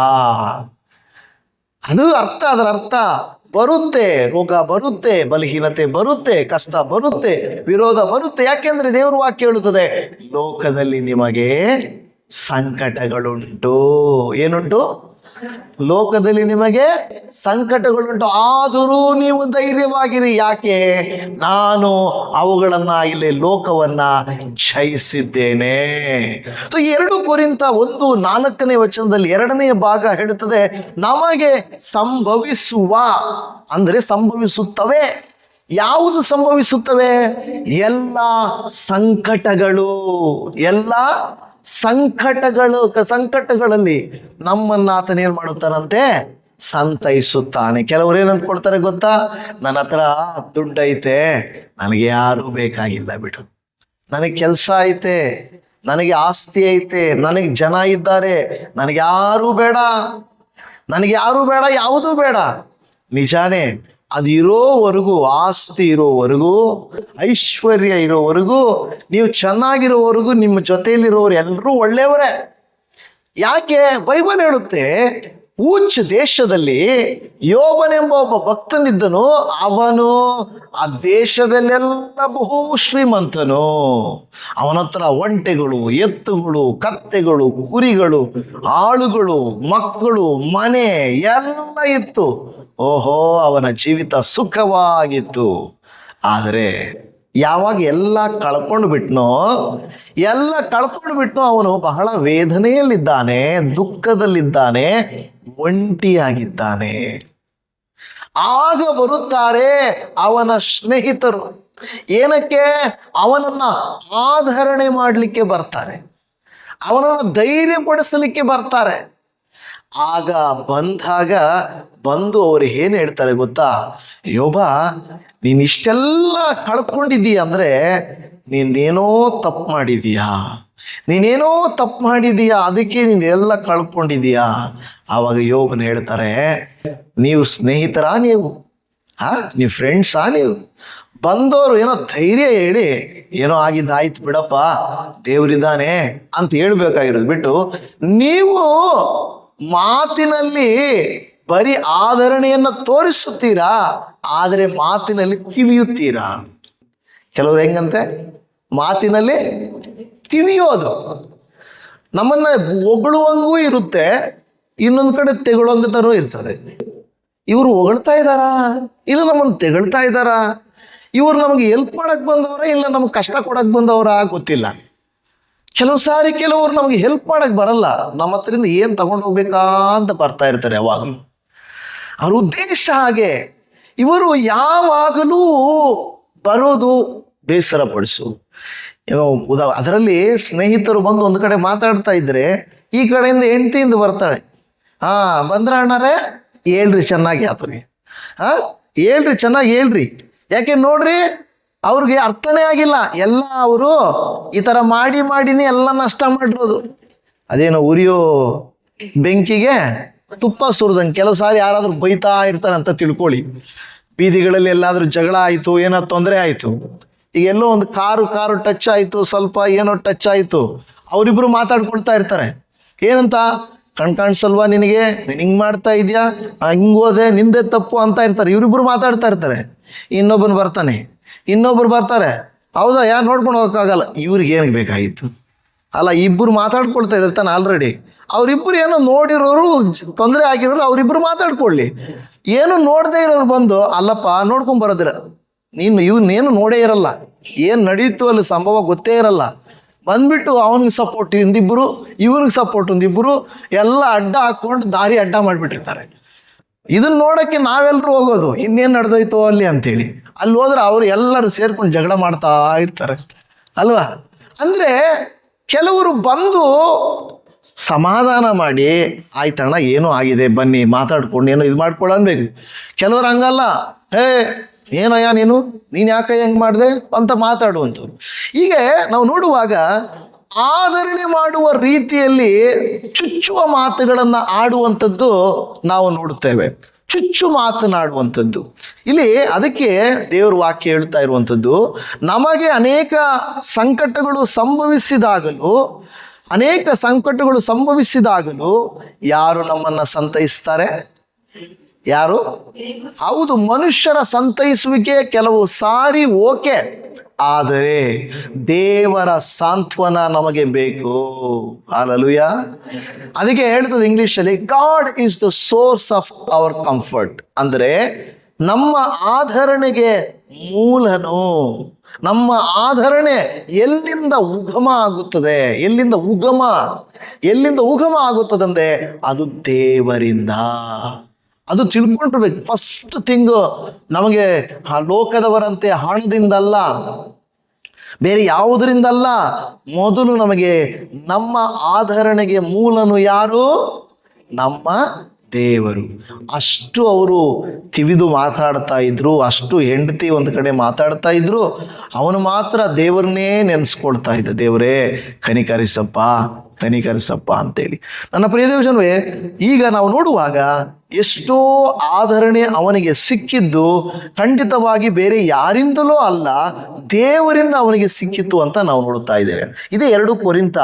ಅದು ಅರ್ಥ. ಅದರ ಅರ್ಥ ಬರುತ್ತೆ, ರೋಗ ಬರುತ್ತೆ, ಬಲಹೀನತೆ ಬರುತ್ತೆ, ಕಷ್ಟ ಬರುತ್ತೆ, ವಿರೋಧ ಬರುತ್ತೆ. ಯಾಕೆಂದ್ರೆ ದೇವರ ವಾಕ್ಯ ಹೇಳುತ್ತದೆ, ಲೋಕದಲ್ಲಿ ನಿಮಗೆ ಸಂಕಟಗಳುಂಟು. ಏನುಂಟು? ಲೋಕದಲ್ಲಿ ನಿಮಗೆ ಸಂಕಟಗಳುಂಟು, ಆದರೂ ನೀವು ಧೈರ್ಯವಾಗಿರಿ. ಯಾಕೆ? ನಾನು ಅವುಗಳನ್ನ, ಇಲ್ಲಿ ಲೋಕವನ್ನ ಜಯಿಸಿದ್ದೇನೆ. 2 ಕೊರಿಂಥ 1:4ನೇ ವಚನದಲ್ಲಿ 2ನೇ ಭಾಗ ಹೇಳುತ್ತದೆ, ನಮಗೆ ಸಂಭವಿಸುವ ಅಂದ್ರೆ ಸಂಭವಿಸುತ್ತವೆ. ಯಾವುದು ಸಂಭವಿಸುತ್ತವೆ? ಎಲ್ಲ ಸಂಕಟಗಳು. ಎಲ್ಲ ಸಂಕಟಗಳಲ್ಲಿ ನಮ್ಮನ್ನ ಆತನ ಏನ್ ಮಾಡುತ್ತಾನಂತೆ? ಸಂತೈಸುತ್ತಾನೆ. ಕೆಲವರು ಏನ್ ಅಂದ್ಕೊಳ್ತಾರೆ ಗೊತ್ತಾ? ನನ್ನ ಹತ್ರ ದುಡ್ಡು ಐತೆ, ನನಗೆ ಯಾರು ಬೇಕಾಗಿಲ್ಲ ಬಿಡು, ನನಗೆ ಕೆಲಸ ಐತೆ, ನನಗೆ ಆಸ್ತಿ ಐತೆ, ನನಗೆ ಜನ ಇದ್ದಾರೆ, ನನಗೆ ಯಾರೂ ಬೇಡ, ಯಾವುದೂ ಬೇಡ. ನಿಜಾನೇ, ಅದು ಇರೋವರೆಗೂ, ಆಸ್ತಿ ಇರೋವರೆಗೂ, ಐಶ್ವರ್ಯ ಇರೋವರೆಗೂ, ನೀವು ಚೆನ್ನಾಗಿರೋವರೆಗೂ ನಿಮ್ಮ ಜೊತೆಯಲ್ಲಿರೋರು ಎಲ್ಲರೂ ಒಳ್ಳೆಯವರೇ. ಯಾಕೆ? ಬೈಬಲ್ ಹೇಳುತ್ತೆ, ಊಚ್ ದೇಶದಲ್ಲಿ ಯೋಬನೆಂಬ ಒಬ್ಬ ಭಕ್ತನಿದ್ದನು. ಅವನು ಆ ದೇಶದಲ್ಲೆಲ್ಲ ಬಹು ಶ್ರೀಮಂತನು. ಅವನ ಹತ್ರ ಒಂಟೆಗಳು, ಎತ್ತುಗಳು, ಕತ್ತೆಗಳು, ಕುರಿಗಳು, ಆಳುಗಳು, ಮಕ್ಕಳು, ಮನೆ ಎಲ್ಲ ಇತ್ತು. ಓಹೋ, ಅವನ ಜೀವಿತ ಸುಖವಾಗಿತ್ತು. ಆದರೆ ಯಾವಾಗ ಎಲ್ಲ ಕಳ್ಕೊಂಡು ಬಿಟ್ನೋ ಅವನು ಬಹಳ ವೇದನೆಯಲ್ಲಿದ್ದಾನೆ, ದುಃಖದಲ್ಲಿದ್ದಾನೆ, ಒಂಟಿಯಾಗಿದ್ದಾನೆ. ಆಗ ಬರುತ್ತಾರೆ ಅವನ ಸ್ನೇಹಿತರು. ಏನಕ್ಕೆ? ಅವನನ್ನ ಆಧರಣೆ ಮಾಡಲಿಕ್ಕೆ ಬರ್ತಾರೆ, ಅವನನ್ನು ಧೈರ್ಯಪಡಿಸಲಿಕ್ಕೆ ಬರ್ತಾರೆ. ಆಗ ಬಂದು ಅವರು ಏನು ಹೇಳ್ತಾರೆ ಗೊತ್ತಾ? ಯೋಬ, ನೀನು ಇಷ್ಟೆಲ್ಲ ಕಳ್ಕೊಂಡಿದ್ದೀಯ ಅಂದ್ರೆ ನೀನೇನೋ ತಪ್ಪು ಮಾಡಿದೀಯಾ, ಅದಕ್ಕೆ ನೀನೆಲ್ಲ ಕಳ್ಕೊಂಡಿದೀಯಾ. ಆವಾಗ ಯೋಬನ ಹೇಳ್ತಾರೆ, ನೀವು ಸ್ನೇಹಿತರಾ? ನೀವು ಫ್ರೆಂಡ್ಸಾ? ನೀವು ಬಂದವರು ಏನೋ ಧೈರ್ಯ ಹೇಳಿ ಏನೋ ಆಗಿದ್ದಾಯ್ತು ಬಿಡಪ್ಪ, ದೇವರಿದ್ದಾನೆ ಅಂತ ಹೇಳ್ಬೇಕಾಗಿರೋದು ಬಿಟ್ಟು ನೀವು ಮಾತಿನಲ್ಲಿ ಬರೀ ಆಧರಣೆಯನ್ನ ತೋರಿಸುತ್ತೀರಾ, ಆದರೆ ಮಾತಿನಲ್ಲಿ ತಿವಿಯುತ್ತೀರಾ. ಕೆಲವರು ಹೆಂಗಂತೆ, ಮಾತಿನಲ್ಲಿ ತಿವಿಯೋದು. ನಮ್ಮನ್ನ ಹೊಗಳುವಂಗೂ ಇರುತ್ತೆ, ಇನ್ನೊಂದು ಕಡೆ ತೆಗೊಳ್ಳೋಂಗತನೂ ಇರ್ತದೆ. ಇವರು ಹೊಗಳ್ತಾ ಇದ್ದಾರಾ, ಇಲ್ಲ ನಮ್ಮನ್ನು ತೆಗಳ್ತಾ ಇದ್ದಾರಾ? ಇವರು ನಮಗೆ ಹೆಲ್ಪ್ ಮಾಡಕ್ ಬಂದವರ, ಇಲ್ಲ ನಮ್ಗೆ ಕಷ್ಟ ಕೊಡಕ್ ಬಂದವರ ಗೊತ್ತಿಲ್ಲ. ಕೆಲವರು ನಮಗೆ ಹೆಲ್ಪ್ ಮಾಡಕ್ ಬರಲ್ಲ, ನಮ್ಮ ಹತ್ರಿಂದ ಏನ್ ತಗೊಂಡು ಹೋಗ್ಬೇಕಾ ಅಂತ ಬರ್ತಾ ಇರ್ತಾರೆ. ಯಾವಾಗಲೂ ಅವ್ರ ಉದ್ದೇಶ ಹಾಗೆ. ಇವರು ಯಾವಾಗಲೂ ಬರೋದು ಬೇಸರ ಪಡಿಸು. ಅದರಲ್ಲಿ ಸ್ನೇಹಿತರು ಬಂದು ಒಂದು ಕಡೆ ಮಾತಾಡ್ತಾ ಇದ್ರೆ ಈ ಕಡೆಯಿಂದ ಹೆಂಡತಿಯಿಂದ ಬರ್ತಾಳೆ, ಬಂದ್ರ ಅಣ್ಣರೇ, ಹೇಳ್ರಿ ಚೆನ್ನಾಗಿ ಆತನಿಗೆ, ಚೆನ್ನಾಗಿ ಹೇಳ್ರಿ. ಯಾಕೆ ನೋಡ್ರಿ, ಅವ್ರಿಗೆ ಅರ್ಥನೇ ಆಗಿಲ್ಲ. ಎಲ್ಲ ಅವರು ಈ ಥರ ಮಾಡಿನೇ ಎಲ್ಲ ನಷ್ಟ ಮಾಡಿರೋದು. ಅದೇನೋ ಉರಿಯೋ ಬೆಂಕಿಗೆ ತುಪ್ಪ ಸುರಿದಂಗೆ ಕೆಲವು ಸಾರಿ ಯಾರಾದ್ರೂ ಬೈತಾ ಇರ್ತಾರಂತ ತಿಳ್ಕೊಳ್ಳಿ. ಬೀದಿಗಳಲ್ಲಿ ಎಲ್ಲಾದ್ರೂ ಜಗಳ ಆಯಿತು, ಏನೋ ತೊಂದರೆ ಆಯಿತು, ಈಗ ಎಲ್ಲೋ ಒಂದು ಕಾರು ಟಚ್ ಆಯಿತು, ಸ್ವಲ್ಪ ಏನೋ ಟಚ್ ಆಯಿತು, ಅವರಿಬ್ರು ಮಾತಾಡ್ಕೊಳ್ತಾ ಇರ್ತಾರೆ. ಏನಂತ, ಕಾಣಿಸಲ್ವಾ ನಿನಗೆ, ಹಿಂಗೆ ಮಾಡ್ತಾ ಇದೆಯಾ, ಹಿಂಗೋದೆ, ನಿಂದೆ ತಪ್ಪು ಅಂತ ಇರ್ತಾರೆ. ಇವರಿಬ್ರು ಮಾತಾಡ್ತಾ ಇರ್ತಾರೆ. ಇನ್ನೊಬ್ಬರು ಬರ್ತಾರೆ, ಹೌದಾ, ಯಾರು ನೋಡ್ಕೊಂಡು ಹೋಗೋಕ್ಕಾಗಲ್ಲ. ಇವ್ರಿಗೆ ಏನಕ್ಕೆ ಬೇಕಾಗಿತ್ತು? ಅಲ್ಲ, ಇಬ್ಬರು ಮಾತಾಡ್ಕೊಳ್ತಾ ಇದ್ದಾರೆ ತಾನೆ ಆಲ್ರೆಡಿ. ಅವರಿಬ್ಬರು ಏನೋ ನೋಡಿರೋರು, ತೊಂದರೆ ಆಗಿರೋರು ಅವರಿಬ್ಬರು ಮಾತಾಡ್ಕೊಳ್ಳಿ. ಏನು ನೋಡದೇ ಇರೋರು ಬಂದು, ಅಲ್ಲಪ್ಪ ನೋಡ್ಕೊಂಡ್ ಬರೋದಿರ, ಇವನ್ನೇನು ನೋಡೇ ಇರಲ್ಲ, ಏನು ನಡೀತು ಅಲ್ಲಿ ಸಂಭವ ಗೊತ್ತೇ ಇರಲ್ಲ, ಬಂದ್ಬಿಟ್ಟು ಅವನಿಗೆ ಸಪೋರ್ಟ್ ಒಂದಿಬ್ಬರು, ಇವನಿಗೆ ಸಪೋರ್ಟ್ ಒಂದಿಬ್ಬರು, ಎಲ್ಲ ಅಡ್ಡ ಹಾಕೊಂಡು ದಾರಿ ಅಡ್ಡ ಮಾಡಿಬಿಟ್ಟಿರ್ತಾರೆ. ಇದನ್ನ ನೋಡೋಕ್ಕೆ ನಾವೆಲ್ಲರೂ ಹೋಗೋದು, ಇನ್ನೇನು ನಡೆದೋಯ್ತೋ ಅಲ್ಲಿ ಅಂತೇಳಿ. ಅಲ್ಲಿ ಹೋದ್ರೆ ಅವರು ಎಲ್ಲರೂ ಸೇರ್ಕೊಂಡು ಜಗಳ ಮಾಡ್ತಾ ಇರ್ತಾರೆ ಅಲ್ವಾ. ಅಂದರೆ ಕೆಲವರು ಬಂದು ಸಮಾಧಾನ ಮಾಡಿ, ಆಯ್ತಣ್ಣ ಏನೋ ಆಗಿದೆ ಬನ್ನಿ ಮಾತಾಡ್ಕೊಂಡು ಏನೋ ಇದು ಮಾಡ್ಕೊಳ್ಳಬೇಕು. ಕೆಲವರು ಹಂಗಲ್ಲ, ಏನಯ್ಯ ನೀನು ಯಾಕೆ ಹೆಂಗೆ ಮಾಡಿದೆ ಅಂತ ಮಾತಾಡುವಂಥವ್ರು. ಹೀಗೆ ನಾವು ನೋಡುವಾಗ ಆದರಣೆ ಮಾಡುವ ರೀತಿಯಲ್ಲಿ ಚುಚ್ಚುವ ಮಾತುಗಳನ್ನು ಆಡುವಂಥದ್ದು ನಾವು ನೋಡುತ್ತೇವೆ. ಚುಚ್ಚು ಮಾತನಾಡುವಂಥದ್ದು ಇಲ್ಲಿ. ಅದಕ್ಕೆ ದೇವರ ವಾಕ್ಯ ಹೇಳ್ತಾ ಇರುವಂಥದ್ದು, ನಮಗೆ ಅನೇಕ ಸಂಕಟಗಳು ಸಂಭವಿಸಿದಾಗಲೂ ಯಾರು ನಮ್ಮನ್ನ ಸಂತೈಸ್ತಾರೆ? ಯಾರು? ಹೌದು, ಮನುಷ್ಯರ ಸಂತೈಸುವಿಕೆ ಕೆಲವು ಸಾರಿ ಓಕೆ, ಆದರೆ ದೇವರ ಸಾಂತ್ವನ ನಮಗೆ ಬೇಕು. ಹಲ್ಲೆಲೂಯಾ. ಅದಕ್ಕೆ ಹೇಳ್ತದೆ ಇಂಗ್ಲಿಷಲ್ಲಿ, god is the source of our comfort. ಅಂದರೆ ನಮ್ಮ ಆಧರಣೆಗೆ ಮೂಲನು, ನಮ್ಮ ಆಧರಣೆ ಎಲ್ಲಿಂದ ಉಗಮ ಆಗುತ್ತದೆ, ಎಲ್ಲಿಂದ ಉಗಮ ಆಗುತ್ತದಂದ್ರೆ ಅದು ದೇವರಿಂದ. ಅದು ತಿಳ್ಕೊಂಡಿರ್ಬೇಕು. ಫಸ್ಟ್ ಥಿಂಗು, ನಮಗೆ ಲೋಕದವರಂತೆ ಹಣದಿಂದಲ್ಲ, ಬೇರೆ ಯಾವುದರಿಂದಲ್ಲ, ಮೊದಲು ನಮಗೆ ನಮ್ಮ ಆಧರಣೆಗೆ ಮೂಲನು ಯಾರು? ನಮ್ಮ ದೇವರು. ಅಷ್ಟು ಅವರು ತಿವಿದು ಮಾತಾಡ್ತಾ ಇದ್ರು, ಅಷ್ಟು ಹೆಂಡತಿ ಒಂದು ಕಡೆ ಮಾತಾಡ್ತಾ ಇದ್ರು, ಅವನು ಮಾತ್ರ ದೇವರನ್ನೇ ನೆನೆಸ್ಕೊಳ್ತಾ ಇದ್ದ, ದೇವರೇ ಕನಿಕರಿಸಪ್ಪ ಅಂತೇಳಿ. ನನ್ನ ಪ್ರಿಯ ದೇವಜನವೇ, ಈಗ ನಾವು ನೋಡುವಾಗ ಎಷ್ಟೋ ಆಧರಣೆ ಅವನಿಗೆ ಸಿಕ್ಕಿದ್ದು ಖಂಡಿತವಾಗಿ ಬೇರೆ ಯಾರಿಂದಲೂ ಅಲ್ಲ, ದೇವರಿಂದ ಅವನಿಗೆ ಸಿಕ್ಕಿತು ಅಂತ ನಾವು ನೋಡುತ್ತಾ ಇದ್ದೇವೆ. ಇದೇ 2 ಕೊರಿಂಥ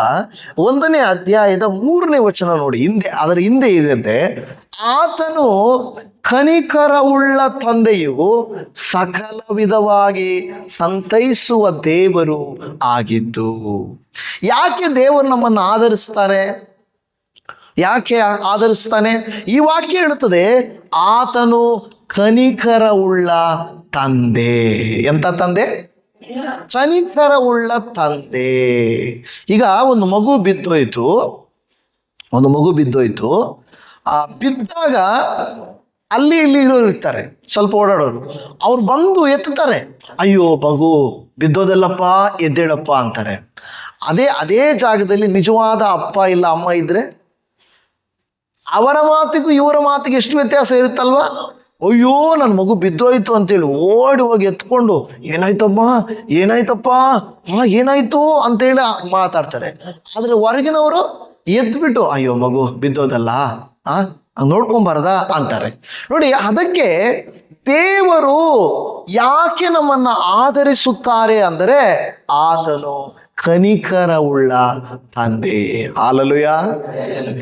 1ನೇ ಅಧ್ಯಾಯದ 3ನೇ ವಚನ ನೋಡಿ. ಅದರ ಹಿಂದೆ ಇದೆ, ಆತನು ಕನಿಕರವುಳ್ಳ ತಂದೆಯು ಸಕಲ ವಿಧವಾಗಿ ಸಂತೈಸುವ ದೇವರು ಆಗಿದ್ದು. ಯಾಕೆ ದೇವರು ನಮ್ಮನ್ನು ಆಧರಿಸ್ತಾರೆ? ಯಾಕೆ ಆಧರಿಸ್ತಾನೆ? ಈ ವಾಕ್ಯ ಹೇಳುತ್ತದೆ, ಆತನು ಕನಿಕರವುಳ್ಳ ತಂದೆ. ಎಂತ ತಂದೆ? ಕನಿಕರವುಳ್ಳ ತಂದೆ. ಈಗ ಒಂದು ಮಗು ಬಿದ್ದೋಯ್ತು, ಬಿದ್ದಾಗ ಅಲ್ಲಿ ಇಲ್ಲಿ ಇರೋರು ಇರ್ತಾರೆ, ಸ್ವಲ್ಪ ಓಡಾಡೋರು, ಅವ್ರು ಬಂದು ಎತ್ತುತ್ತಾರೆ, ಅಯ್ಯೋ ಮಗು ಬಿದ್ದೋದಲ್ಲಪ್ಪ, ಎದ್ದೇಳಪ್ಪ ಅಂತಾರೆ. ಅದೇ ಜಾಗದಲ್ಲಿ ನಿಜವಾದ ಅಪ್ಪ ಇಲ್ಲ ಅಮ್ಮ ಇದ್ರೆ ಅವರ ಮಾತಿಗೂ ಇವರ ಮಾತಿಗೆ ಎಷ್ಟು ವ್ಯತ್ಯಾಸ ಇರುತ್ತಲ್ವಾ? ಅಯ್ಯೋ ನನ್ನ ಮಗು ಬಿದ್ದೋಯ್ತು ಅಂತೇಳಿ ಓಡಿ ಹೋಗಿ ಎತ್ಕೊಂಡು ಏನಾಯ್ತಪ್ಪ ಏನಾಯ್ತು ಅಂತೇಳಿ ಮಾತಾಡ್ತಾರೆ. ಆದ್ರೆ ಹೊರಗಿನವರು ಎದ್ಬಿಟ್ಟು ಅಯ್ಯೋ ಮಗು ಬಿದ್ದೋದಲ್ಲ, ನೋಡ್ಕೊಂಬಾರ್ದ ಅಂತಾರೆ. ನೋಡಿ, ಅದಕ್ಕೆ ದೇವರು ಯಾಕೆ ನಮ್ಮನ್ನ ಆಧರಿಸುತ್ತಾರೆ ಅಂದರೆ ಆತನು ಕನಿಕರವುಳ್ಳ ತಂದೆ. ಹಾಲೆಲೂಯ.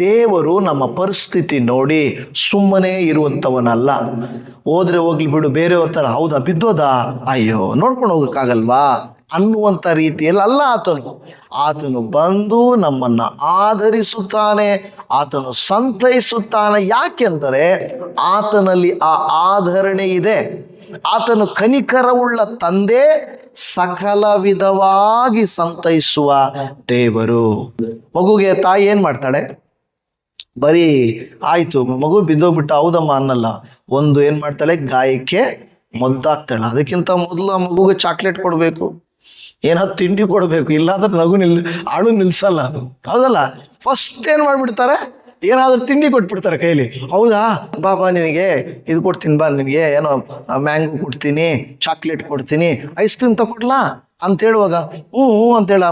ದೇವರು ನಮ್ಮ ಪರಿಸ್ಥಿತಿ ನೋಡಿ ಸುಮ್ಮನೆ ಇರುವಂಥವನಲ್ಲ. ಹೋದ್ರೆ ಹೋಗ್ಲಿ ಬಿಡು, ಬೇರೆಯವ್ರ ಥರ ಹೌದಾ ಬಿದ್ದೋದಾ, ಅಯ್ಯೋ ನೋಡ್ಕೊಂಡು ಹೋಗಕ್ಕಾಗಲ್ವಾ ಅನ್ನುವಂಥ ರೀತಿಯಲ್ಲಿ ಅಲ್ಲ. ಆತನು ಬಂದು ನಮ್ಮನ್ನ ಆಧರಿಸುತ್ತಾನೆ, ಆತನು ಸಂತೈಸುತ್ತಾನೆ. ಯಾಕೆಂದರೆ ಆತನಲ್ಲಿ ಆ ಆಧರಣೆ ಇದೆ. ಆತನು ಕನಿಕರವುಳ್ಳ ತಂದೆ, ಸಕಲ ವಿಧವಾಗಿ ಸಂತೈಸುವ ದೇವರು. ಮಗುಗೆ ತಾಯಿ ಏನ್ ಮಾಡ್ತಾಳೆ? ಬರೀ ಆಯ್ತು ಮಗು ಬಿದ್ದೋಗ್ಬಿಟ್ಟ ಹೌದಮ್ಮ ಅನ್ನಲ್ಲ. ಏನ್ ಮಾಡ್ತಾಳೆ? ಗಾಯಕ್ಕೆ ಮದ್ದಾಗ್ತಾಳೆ. ಅದಕ್ಕಿಂತ ಮೊದಲು ಆ ಮಗುಗೆ ಚಾಕ್ಲೇಟ್ ಕೊಡ್ಬೇಕು, ಏನಾದ್ರು ತಿಂಡಿ ಕೊಡ್ಬೇಕು, ಇಲ್ಲಾಂದ್ರೆ ಅಳು ನಿಲ್ಸಲ್ಲ ಅದು, ಹೌದಲ್ಲ? ಫಸ್ಟ್ ಏನ್ ಮಾಡ್ಬಿಡ್ತಾರೆ? ಏನಾದ್ರೂ ತಿಂಡಿ ಕೊಟ್ಬಿಡ್ತಾರೆ ಕೈಲಿ. ಹೌದಾ ಬಾಬಾ ನಿನಗೆ ಇದು ಕೊಡ್ತೀನಿ, ಬಾ ನಿನಗೆ ಏನೋ ಮ್ಯಾಂಗೋ ಕೊಡ್ತೀನಿ, ಚಾಕ್ಲೇಟ್ ಕೊಡ್ತೀನಿ, ಐಸ್ ಕ್ರೀಮ್ ತಗೊಡ್ಲಾ ಅಂತ ಹೇಳುವಾಗ ಹ್ಞೂ ಅಂತೇಳ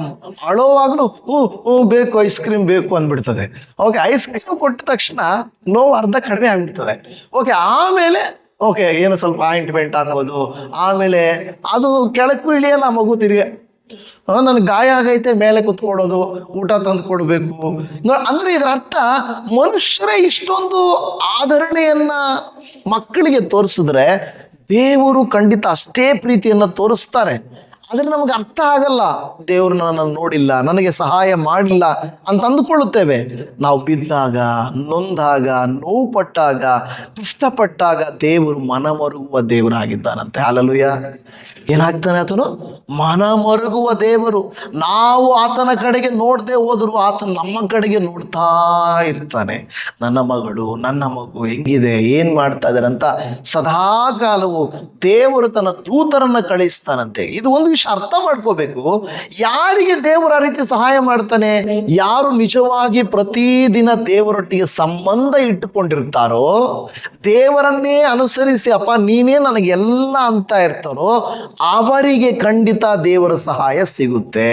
ಅಳೋವಾಗಲೂ ಹ್ಞೂ ಬೇಕು, ಐಸ್ ಕ್ರೀಮ್ ಬೇಕು ಅಂದ್ಬಿಡ್ತದೆ. ಓಕೆ, ಐಸ್ ಕ್ರೀಮ್ ಕೊಟ್ಟ ತಕ್ಷಣ ನೋವು ಅರ್ಧ ಕಡಿಮೆ ಆಗ್ಬಿಡ್ತದೆ. ಓಕೆ, ಆಮೇಲೆ ಏನು ಸ್ವಲ್ಪ ಆಯಿಂಟ್ಮೆಂಟ್ ಹಾಕೋದು, ಆಮೇಲೆ ಅದು ಕೆಳಕ್ಕೂ ಇಳಿಯಲ್ಲ ಮಗು ತಿರುಗಿ. ನನಗೆ ಗಾಯ ಆಗೈತೆ ಮೇಲೆ ಕುತ್ಕೊಡೋದು, ಊಟ ತಂದು ಕೊಡಬೇಕು. ಅಂದ್ರೆ ಇದರ ಅರ್ಥ ಮನುಷ್ಯರೇ ಇಷ್ಟೊಂದು ಆಧರಣೆಯನ್ನ ಮಕ್ಕಳಿಗೆ ತೋರಿಸಿದ್ರೆ ದೇವರು ಖಂಡಿತ ಅಷ್ಟೇ ಪ್ರೀತಿಯನ್ನ ತೋರಿಸ್ತಾರೆ. ಆದ್ರೆ ನಮಗೆ ಅರ್ಥ ಆಗಲ್ಲ. ದೇವರು ನನ್ನನ್ನು ನೋಡಿಲ್ಲ, ನನಗೆ ಸಹಾಯ ಮಾಡಿಲ್ಲ ಅಂತ ಅಂದುಕೊಳ್ಳುತ್ತೇವೆ. ನಾವು ಬಿದ್ದಾಗ, ನೊಂದಾಗ, ನೋವು ಪಟ್ಟಾಗ, ಕಷ್ಟಪಟ್ಟಾಗ ದೇವರು ಮನಮರುಗುವ ದೇವರಾಗಿದ್ದಾನಂತೆ. ಹಲ್ಲೆಲೂಯಾ. ಏನಾಗ್ತಾನೆ? ಆತನು ಮನಮರುಗುವ ದೇವರು. ನಾವು ಆತನ ಕಡೆಗೆ ನೋಡದೆ ಹೋದ್ರು ಆತನ ನಮ್ಮ ಕಡೆಗೆ ನೋಡ್ತಾ ಇರ್ತಾನೆ. ನನ್ನ ಮಗಳು, ನನ್ನ ಮಗು ಹೆಂಗಿದೆ, ಏನ್ ಮಾಡ್ತಾ ಇದಾರೆ ಅಂತ ಸದಾ ಕಾಲವು ದೇವರು ತನ್ನ ದೂತರನ್ನ ಕಳಿಸ್ತಾನಂತೆ. ಇದು ಒಂದು ವಿಷಯ ಅರ್ಥ ಮಾಡ್ಕೋಬೇಕು. ಯಾರಿಗೆ ದೇವರು ಆ ರೀತಿ ಸಹಾಯ ಮಾಡ್ತಾನೆ? ಯಾರು ನಿಜವಾಗಿ ಪ್ರತಿದಿನ ದೇವರೊಟ್ಟಿಗೆ ಸಂಬಂಧ ಇಟ್ಟುಕೊಂಡಿರ್ತಾರೋ, ದೇವರನ್ನೇ ಅನುಸರಿಸಿ ಅಪ್ಪ ನೀನೇ ನನಗೆಲ್ಲ ಅಂತ ಇರ್ತಾರೋ, ಅವರಿಗೆ ಖಂಡಿತ ದೇವರ ಸಹಾಯ ಸಿಗುತ್ತೆ.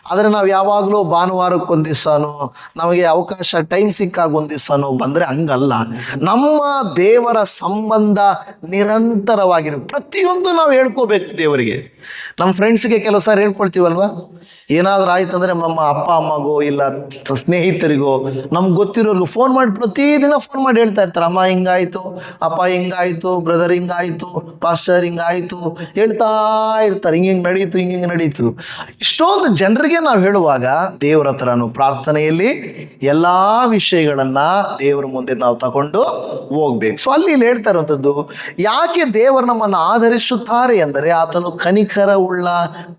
ಆದರೆ ನಾವು ಯಾವಾಗಲೂ ಭಾನುವಾರಕ್ಕೊಂದು ದಿವಸನೋ, ನಮಗೆ ಅವಕಾಶ ಟೈಮ್ ಸಿಕ್ಕಾಗ ಒಂದು ದಿವಸನೋ ಬಂದರೆ ಹಂಗಲ್ಲ. ನಮ್ಮ ದೇವರ ಸಂಬಂಧ ನಿರಂತರವಾಗಿರೋ ಪ್ರತಿಯೊಂದು ನಾವು ಹೇಳ್ಕೋಬೇಕು ದೇವರಿಗೆ. ನಮ್ಮ ಫ್ರೆಂಡ್ಸ್ಗೆ ಕೆಲವು ಸಾರಿ ಹೇಳ್ಕೊಳ್ತೀವಲ್ವ, ಏನಾದರೂ ಆಯ್ತಂದ್ರೆ ನಮ್ಮ ಅಪ್ಪ ಅಮ್ಮಗೋ ಇಲ್ಲ ಸ್ನೇಹಿತರಿಗೋ ನಮ್ಗೆ ಗೊತ್ತಿರೋರ್ಗು ಫೋನ್ ಮಾಡಿ ಪ್ರತಿದಿನ ಫೋನ್ ಮಾಡಿ ಹೇಳ್ತಾ ಇರ್ತಾರೆ, ಅಮ್ಮ ಹಿಂಗಾಯ್ತು, ಅಪ್ಪ ಹಿಂಗಾಯ್ತು, ಬ್ರದರ್ ಹಿಂಗಾಯ್ತು, ಪಾಸ್ಟರ್ ಹಿಂಗಾಯ್ತು ಹೇಳ್ತಾ ಇರ್ತಾರೆ. ಹಿಂಗೆ ನಡೀತು. ಇಷ್ಟೊಂದು ಜನರಿಗೆ ನಾವು ಹೇಳುವಾಗ ದೇವರ ಹತ್ರನು ಪ್ರಾರ್ಥನೆಯಲ್ಲಿ ಎಲ್ಲಾ ವಿಷಯಗಳನ್ನ ದೇವರ ಮುಂದೆ ನಾವು ತಗೊಂಡು ಹೋಗ್ಬೇಕು. ಸೊ ಅಲ್ಲಿ ಹೇಳ್ತಾ ಇರುವಂಥದ್ದು, ಯಾಕೆ ದೇವರು ನಮ್ಮನ್ನು ಆಧರಿಸುತ್ತಾರೆ ಅಂದರೆ ಆತನು ಕನಿಕರವುಳ್ಳ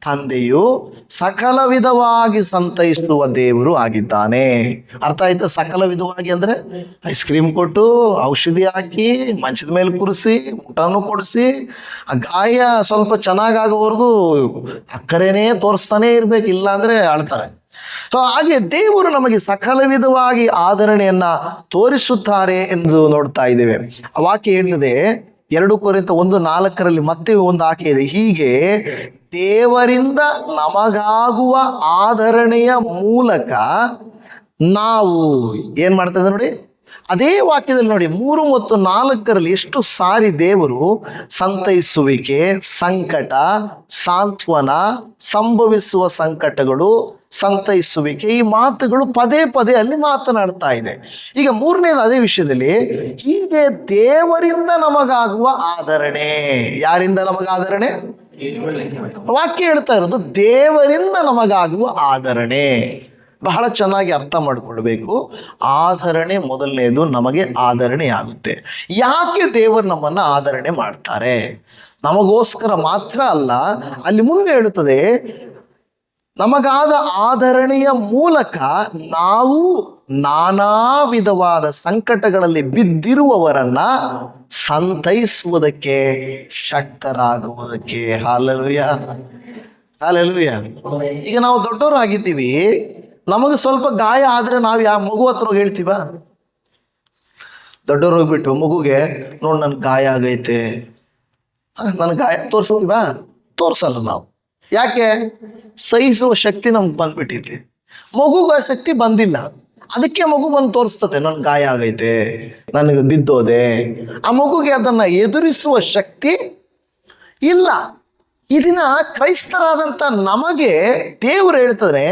ತಂದೆಯು ಸಕಲ ವಿಧವಾಗಿ ಸಂತೈಸುವ ದೇವರು ಆಗಿದ್ದಾನೆ. ಅರ್ಥ ಆಯ್ತಾ? ಸಕಲ ವಿಧವಾಗಿ ಅಂದ್ರೆ ಐಸ್ ಕ್ರೀಮ್ ಕೊಟ್ಟು, ಔಷಧಿ ಹಾಕಿ, ಮಂಚದ ಮೇಲೆ ಕೂರಿಸಿ, ಊಟನೂ ಕೊಡಿಸಿ, ಆ ಗಾಯ ಸ್ವಲ್ಪ ಚೆನ್ನಾಗಾಗೋವರೆಗೂ ಅಕ್ಕರೇನೇ ತೋರಿಸ್ತಾನೆ ಇರ್ಬೇಕು, ಇಲ್ಲ ಅಂದ್ರೆ ಅಳ್ತಾರೆ. ಸೊ ಹಾಗೆ ದೇವರು ನಮಗೆ ಸಕಲ ವಿಧವಾಗಿ ಆಧರಣೆಯನ್ನ ತೋರಿಸುತ್ತಾರೆ ಎಂದು ನೋಡ್ತಾ ಇದ್ದೇವೆ. ಆ ವಾಕ್ಯ ಹೇಳಿದೆ 2 ಕೊರಿಂಥ 1:4 ಮತ್ತೆ ಒಂದು ಆಕೆ ಇದೆ, ಹೀಗೆ ದೇವರಿಂದ ನಮಗಾಗುವ ಆಧರಣೆಯ ಮೂಲಕ ನಾವು ಏನ್ ಮಾಡ್ತಾ ಇದ್ದೀವಿ ನೋಡಿ, ಅದೇ ವಾಕ್ಯದಲ್ಲಿ ನೋಡಿ 3 ಮತ್ತು 4ರಲ್ಲಿ ಎಷ್ಟು ಸಾರಿ ದೇವರು ಸಂತೈಸುವಿಕೆ, ಸಂಕಟ, ಸಾಂತ್ವನ, ಸಂಭವಿಸುವ ಸಂಕಟಗಳು, ಸಂತೈಸುವಿಕೆ, ಈ ಮಾತುಗಳು ಪದೇ ಪದೇ ಅಲ್ಲಿ ಮಾತನಾಡ್ತಾ ಇದೆ. ಈಗ 3ನೇದು ಅದೇ ವಿಷಯದಲ್ಲಿ, ಹೀಗೆ ದೇವರಿಂದ ನಮಗಾಗುವ ಆದರಣೆ. ಯಾರಿಂದ ನಮಗಾದರಣೆ? ವಾಕ್ಯ ಹೇಳ್ತಾ ಇರೋದು ದೇವರಿಂದ ನಮಗಾಗುವ ಆದರಣೆ. ಬಹಳ ಚೆನ್ನಾಗಿ ಅರ್ಥ ಮಾಡಿಕೊಳ್ಬೇಕು. ಆದರಣೆ ಮೊದಲನೇದು, ನಮಗೆ ಆದರಣೆ ಆಗುತ್ತೆ. ಯಾಕೆ ದೇವರು ನಮ್ಮನ್ನ ಆದರಣೆ ಮಾಡ್ತಾರೆ? ನಮಗೋಸ್ಕರ ಮಾತ್ರ ಅಲ್ಲ, ಅಲ್ಲಿ ಮುಂದೆ ಹೇಳುತ್ತದೆ, ನಮಗಾದ ಆದರಣೆಯ ಮೂಲಕ ನಾವು ನಾನಾ ವಿಧವಾದ ಸಂಕಟಗಳಲ್ಲಿ ಬಿದ್ದಿರುವವರನ್ನ ಸಂತೈಸುವುದಕ್ಕೆ, ಶಕ್ತರಾಗುವುದಕ್ಕೆ. Hallelujah, hallelujah. ಈಗ ನಾವು ದೊಡ್ಡವರಾಗಿದ್ದೀವಿ, ನಮಗೆ ಸ್ವಲ್ಪ ಗಾಯ ಆದ್ರೆ ನಾವು ಮಗು ಹತ್ರ ಹೇಳ್ತೀವ? ದೊಡ್ಡವ್ರು ಹೋಗ್ಬಿಟ್ಟು ಮಗುಗೆ, ನೋಡ್ ನನ್ ಗಾಯ ಆಗೈತೆ, ನನ್ ಗಾಯ ತೋರಿಸ್ತೀವ? ತೋರ್ಸಲ್ಲ ನಾವು. ಯಾಕೆ? ಸಹಿಸುವ ಶಕ್ತಿ ನಮ್ಗೆ ಬಂದ್ಬಿಟ್ಟಿದೆ. ಮಗುಗ ಆ ಶಕ್ತಿ ಬಂದಿಲ್ಲ, ಅದಕ್ಕೆ ಮಗು ಬಂದು ತೋರಿಸ್ತದೆ, ನನ್ ಗಾಯ ಆಗೈತೆ, ನನಗೆ ಬಿದ್ದೋದೆ. ಆ ಮಗುಗೆ ಅದನ್ನ ಎದುರಿಸುವ ಶಕ್ತಿ ಇಲ್ಲ. ಇದನ್ನ ಕ್ರೈಸ್ತರಾದಂಥ ನಮಗೆ ದೇವರು ಹೇಳ್ತಾರೆ,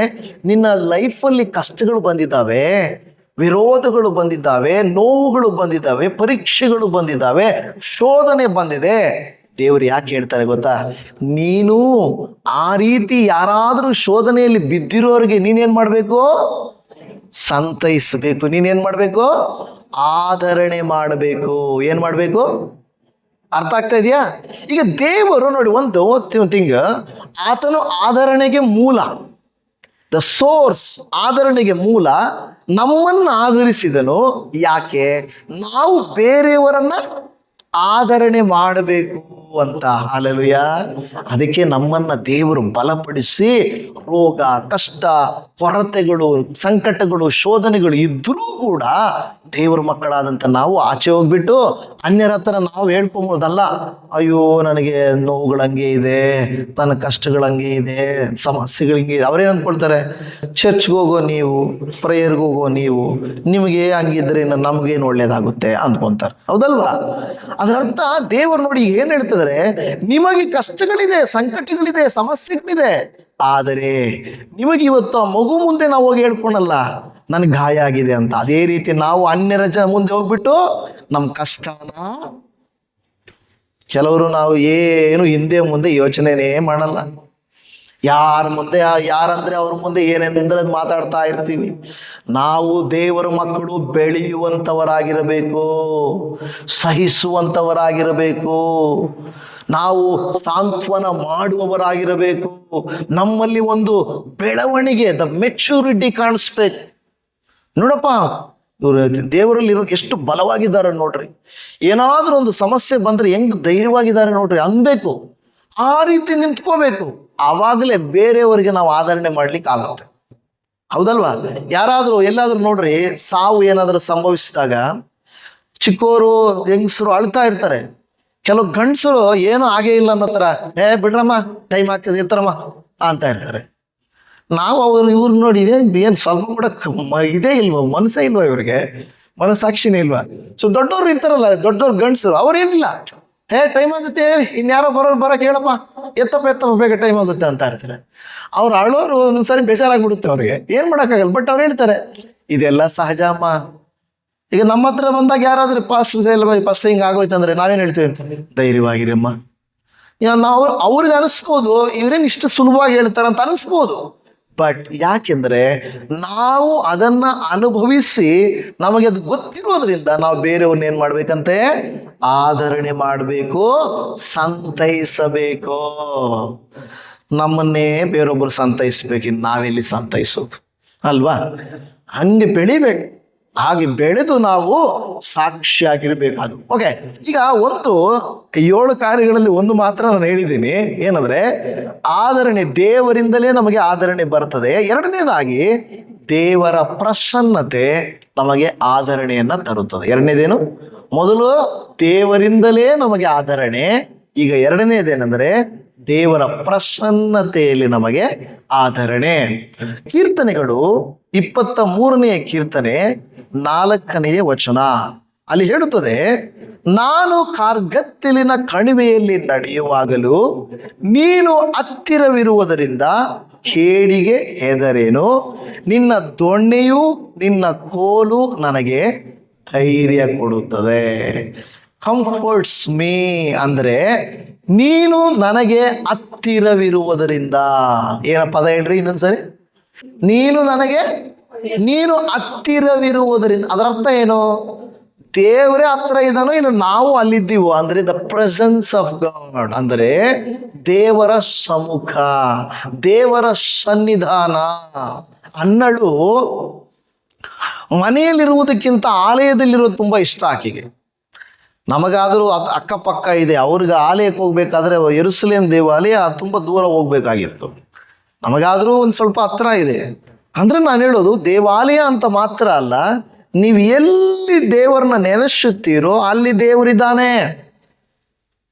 ನಿನ್ನ ಲೈಫಲ್ಲಿ ಕಷ್ಟಗಳು ಬಂದಿದ್ದಾವೆ, ವಿರೋಧಗಳು ಬಂದಿದ್ದಾವೆ, ನೋವುಗಳು ಬಂದಿದ್ದಾವೆ, ಪರೀಕ್ಷೆಗಳು ಬಂದಿದ್ದಾವೆ, ಶೋಧನೆ ಬಂದಿದೆ. ದೇವರು ಯಾಕೆ ಹೇಳ್ತಾರೆ ಗೊತ್ತಾ? ನೀನು ಆ ರೀತಿ ಯಾರಾದರೂ ಶೋಧನೆಯಲ್ಲಿ ಬಿದ್ದಿರೋರಿಗೆ ನೀನೇನ್ ಮಾಡ್ಬೇಕು? ಸಂತೈಸಬೇಕು. ನೀನೇನ್ ಮಾಡ್ಬೇಕು? ಆದರಣೆ ಮಾಡಬೇಕು. ಏನ್ ಮಾಡ್ಬೇಕು? ಅರ್ಥ ಆಗ್ತಾ ಇದೆಯಾ? ಈಗ ದೇವರು ನೋಡಿ, ಒಂದು ಥಿಂಗ್, ಆತನು ಆದರಣೆಗೆ ಮೂಲ, ದ ಸೋರ್ಸ್, ಆದರಣೆಗೆ ಮೂಲ. ನಮ್ಮನ್ನು ಆಧರಿಸಿದನು. ಯಾಕೆ? ನಾವು ಬೇರೆಯವರನ್ನ ಆದರಣೆ ಮಾಡಬೇಕು ಅಂತ. ಹಾಲೆಲೂಯಾ. ಅದಕ್ಕೆ ನಮ್ಮನ್ನ ದೇವರು ಬಲಪಡಿಸಿ, ರೋಗ, ಕಷ್ಟ, ಕೊರತೆಗಳು, ಸಂಕಟಗಳು, ಶೋಧನೆಗಳು ಇದ್ರೂ ಕೂಡ ದೇವರ ಮಕ್ಕಳಾದಂಥ ನಾವು ಆಚೆ ಹೋಗ್ಬಿಟ್ಟು ಅನ್ಯರ ಹತ್ರ ನಾವು ಹೇಳ್ಕೊಂಬೋದಲ್ಲ, ಅಯ್ಯೋ ನನಗೆ ನೋವುಗಳಂಗೆ ಇದೆ, ನನ್ನ ಕಷ್ಟಗಳಂಗೆ ಇದೆ, ಸಮಸ್ಯೆಗಳಂಗೆ ಇದೆ. ಅವ್ರೇನು ಅಂದ್ಕೊಳ್ತಾರೆ? ಚರ್ಚ್ಗೆ ಹೋಗೋ ನೀವು, ಪ್ರೇಯರ್ಗೆ ಹೋಗೋ ನೀವು, ನಿಮಗೆ ಹಂಗಿದ್ರೆ ನಮಗೇನು ಒಳ್ಳೇದಾಗುತ್ತೆ ಅಂದ್ಕೊಂತಾರೆ. ಹೌದಲ್ವಾ? ಅದರ ಅರ್ಥ ದೇವರು ನೋಡಿ ಏನ್ ಹೇಳ್ತಿದ್ರೆ, ನಿಮಗೆ ಕಷ್ಟಗಳಿದೆ, ಸಂಕಟಗಳಿದೆ, ಸಮಸ್ಯೆಗಳಿದೆ, ಆದರೆ ನಿಮಗೆ ಇವತ್ತು ಆ ಮಗು ಮುಂದೆ ನಾವು ಹೋಗಿ ಹೇಳ್ಕೊಳಲ್ಲ ನನ್ಗೆ ಗಾಯ ಆಗಿದೆ ಅಂತ. ಅದೇ ರೀತಿ ನಾವು ಅನ್ಯರ ಮುಂದೆ ಹೋಗ್ಬಿಟ್ಟು ನಮ್ಮ ಕಷ್ಟನ, ಕೆಲವರು ನಾವು ಏನು ಹಿಂದೆ ಮುಂದೆ ಯೋಚನೆನೇ ಮಾಡಲ್ಲ. ಯಾರ ಮುಂದೆ, ಯಾರಂದ್ರೆ ಅವ್ರ ಮುಂದೆ ಏನೆಂದ್ರೆ ಮಾತಾಡ್ತಾ ಇರ್ತೀವಿ. ನಾವು ದೇವರ ಮಕ್ಕಳು ಬೆಳೆಯುವಂಥವರಾಗಿರಬೇಕು, ಸಹಿಸುವಂಥವರಾಗಿರಬೇಕು, ನಾವು ಸಾಂತ್ವನ ಮಾಡುವವರಾಗಿರಬೇಕು. ನಮ್ಮಲ್ಲಿ ಒಂದು ಬೆಳವಣಿಗೆ, ದ ಮೆಚೂರಿಟಿ ಕಾಣಿಸ್ಬೇಕು. ನೋಡಪ್ಪ, ಇವರು ದೇವರಲ್ಲಿ ಇರೋಕೆ ಎಷ್ಟು ಬಲವಾಗಿದ್ದಾರೆ ನೋಡ್ರಿ. ಏನಾದ್ರೂ ಒಂದು ಸಮಸ್ಯೆ ಬಂದ್ರೆ ಹೆಂಗ್ ಧೈರ್ಯವಾಗಿದ್ದಾರೆ ನೋಡ್ರಿ ಅನ್ಬೇಕು. ಆ ರೀತಿ ನಿಂತ್ಕೋಬೇಕು. ಆವಾಗಲೇ ಬೇರೆಯವರಿಗೆ ನಾವು ಆದರಣೆ ಮಾಡ್ಲಿಕ್ಕೆ ಆಗುತ್ತೆ. ಹೌದಲ್ವಾ? ಯಾರಾದ್ರೂ ಎಲ್ಲಾದ್ರೂ ನೋಡ್ರಿ, ಸಾವು ಏನಾದ್ರೂ ಸಂಭವಿಸಿದಾಗ ಚಿಕ್ಕೋರು, ಹೆಂಗಸರು ಅಳ್ತಾ ಇರ್ತಾರೆ. ಕೆಲವು ಗಂಡಸರು ಏನೂ ಆಗೇ ಇಲ್ಲ ಅನ್ನೋ ತರ, ಬಿಡ್ರಮ್ಮ, ಟೈಮ್ ಆಗ್ತದೆ, ಇರ್ತಾರಮ್ಮ ಅಂತ ಇರ್ತಾರೆ. ನಾವು ಇವ್ರು ನೋಡಿ, ಏನ್ ಸ್ವಲ್ಪ ಕೂಡ ಇದೇ ಇಲ್ವ, ಮನಸ್ಸೇ ಇಲ್ವಾ ಇವ್ರಿಗೆ? ಮನಸ್ಸಾಕ್ಷಿನೇ ಇಲ್ವಾ? ಸೊ ದೊಡ್ಡವ್ರು ಇರ್ತಾರಲ್ಲ, ದೊಡ್ಡವ್ರು ಗಂಡಸರು, ಅವ್ರೇನಿಲ್ಲ, ಟೈಮ್ ಆಗುತ್ತೆ, ಇನ್ಯಾರೋ ಬರೋಕೆ ಹೇಳಪ್ಪ, ಎತ್ತಪ್ಪ ಬೇಗ ಟೈಮ್ ಆಗುತ್ತೆ ಅಂತ ಇರ್ತಾರೆ. ಅವ್ರು ಅಳೋರು ಒಂದೊಂದ್ಸರಿ ಬೇಜಾರಾಗ್ಬಿಡುತ್ತೆ ಅವ್ರಿಗೆ, ಏನ್ ಮಾಡೋಕ್ಕಾಗಲ್ಲ. ಬಟ್ ಅವ್ರು ಹೇಳ್ತಾರೆ, ಇದೆಲ್ಲ ಸಹಜ ಅಮ್ಮ. ಈಗ ನಮ್ಮ ಹತ್ರ ಬಂದಾಗ ಯಾರಾದ್ರೂ ಫಸ್ಟ್ ಹಿಂಗೆ ಆಗೋಯ್ತು ಅಂದ್ರೆ ನಾವೇನು ಹೇಳ್ತೀವಿ? ಧೈರ್ಯವಾಗಿರಮ್ಮ. ನಾವು ಅವ್ರಿಗೆ ಅನಿಸ್ಬೋದು ಇವರೇನು ಇಷ್ಟು ಸುಲಭವಾಗಿ ಹೇಳ್ತಾರಂತ ಅನಿಸ್ಬೋದು. ಬಟ್ ಯಾಕೆಂದ್ರೆ ನಾವು ಅದನ್ನ ಅನುಭವಿಸಿ ನಮಗೆ ಅದು ಗೊತ್ತಿರೋದ್ರಿಂದ ನಾವು ಬೇರೆಯವ್ರನ್ನ ಏನ್ ಮಾಡ್ಬೇಕಂತೆ? ಆದರಣೆ ಮಾಡಬೇಕು, ಸಂತೈಸಬೇಕು. ನಮ್ಮನ್ನೇ ಬೇರೊಬ್ಬರು ಸಂತೈಸ್ಬೇಕು, ನಾವೆಲ್ಲಿ ಸಂತೈಸೋದು ಅಲ್ವಾ? ಹಂಗೆ ಬೆಳಿಬೇಕು. ಹಾಗೆ ಬೆಳೆದು ನಾವು ಸಾಕ್ಷಿಯಾಗಿರ್ಬೇಕು. ಓಕೆ, ಈಗ 7 ಕಾರ್ಯಗಳಲ್ಲಿ ಒಂದು ಮಾತ್ರ ನಾನು ಹೇಳಿದ್ದೀನಿ. ಏನಂದ್ರೆ ಆದರಣೆ, ದೇವರಿಂದಲೇ ನಮಗೆ ಆದರಣೆ ಬರ್ತದೆ. ಎರಡನೇದಾಗಿ ದೇವರ ಪ್ರಸನ್ನತೆ ನಮಗೆ ಆದರಣೆಯನ್ನ ತರುತ್ತದೆ. ಎರಡನೇದೇನು? ಮೊದಲು ದೇವರಿಂದಲೇ ನಮಗೆ ಆದರಣೆ. ಈಗ ಎರಡನೇದೇನೆಂದ್ರೆ ದೇವರ ಪ್ರಸನ್ನತೆಯಲ್ಲಿ ನಮಗೆ ಆದರಣೆ. ಕೀರ್ತನೆಗಳು 23ನೇ ಕೀರ್ತನೆ 4ನೇ ವಚನ. ಅಲ್ಲಿ ಹೇಳುತ್ತದೆ, ನಾನು ಕಾರ್ಗತ್ತಲಿನ ಕಣಿವೆಯಲ್ಲಿ ನಡೆಯುವಾಗಲೂ ನೀನು ಹತ್ತಿರವಿರುವುದರಿಂದ ಕೇಡಿಗೆ ಹೆದರೇನು. ನಿನ್ನ ದೊಣ್ಣೆಯೂ ನಿನ್ನ ಕೋಲು ನನಗೆ ಧೈರ್ಯ ಕೊಡುತ್ತದೆ. ಕಂಫರ್ಟ್ಸ್ ಮೀ ಅಂದ್ರೆ ನೀನು ನನಗೆ ಹತ್ತಿರವಿರುವುದರಿಂದ. ಏನ ಪದ ಹೇಳ್ರಿ ಇನ್ನೊಂದ್ಸರಿ. ನೀನು ಹತ್ತಿರವಿರುವುದರಿಂದ, ಅದರ ಅರ್ಥ ಏನು? ದೇವರೇ ಹತ್ರ ಇದ್ದಾನೋ ಇನ್ನು ನಾವು ಅಲ್ಲಿದ್ದೀವೋ ಅಂದ್ರೆ ದ ಪ್ರೆಸೆನ್ಸ್ ಆಫ್ ಗಾಡ್, ಅಂದ್ರೆ ದೇವರ ಸಮ್ಮುಖ, ದೇವರ ಸನ್ನಿಧಾನ. ಅನ್ನಳು ಮನೆಯಲ್ಲಿರುವುದಕ್ಕಿಂತ ಆಲಯದಲ್ಲಿರೋದು ತುಂಬಾ ಇಷ್ಟ ಆಕೆಗೆ. ನಮಗಾದರೂ ಅಕ್ಕಪಕ್ಕ ಇದೆ, ಅವ್ರಿಗೆ ಆಲಯಕ್ಕೆ ಹೋಗ್ಬೇಕಾದ್ರೆ ಯೆರೂಸಲೇಮ್ ದೇವಾಲಯ ತುಂಬ ದೂರ ಹೋಗ್ಬೇಕಾಗಿತ್ತು. ನಮಗಾದರೂ ಒಂದು ಸ್ವಲ್ಪ ಹತ್ರ ಇದೆ. ಅಂದ್ರೆ ನಾನು ಹೇಳೋದು, ದೇವಾಲಯ ಅಂತ ಮಾತ್ರ ಅಲ್ಲ, ನೀವು ಎಲ್ಲಿ ದೇವರನ್ನ ನೆನೆಸುತ್ತೀರೋ ಅಲ್ಲಿ ದೇವರಿದ್ದಾನೆ.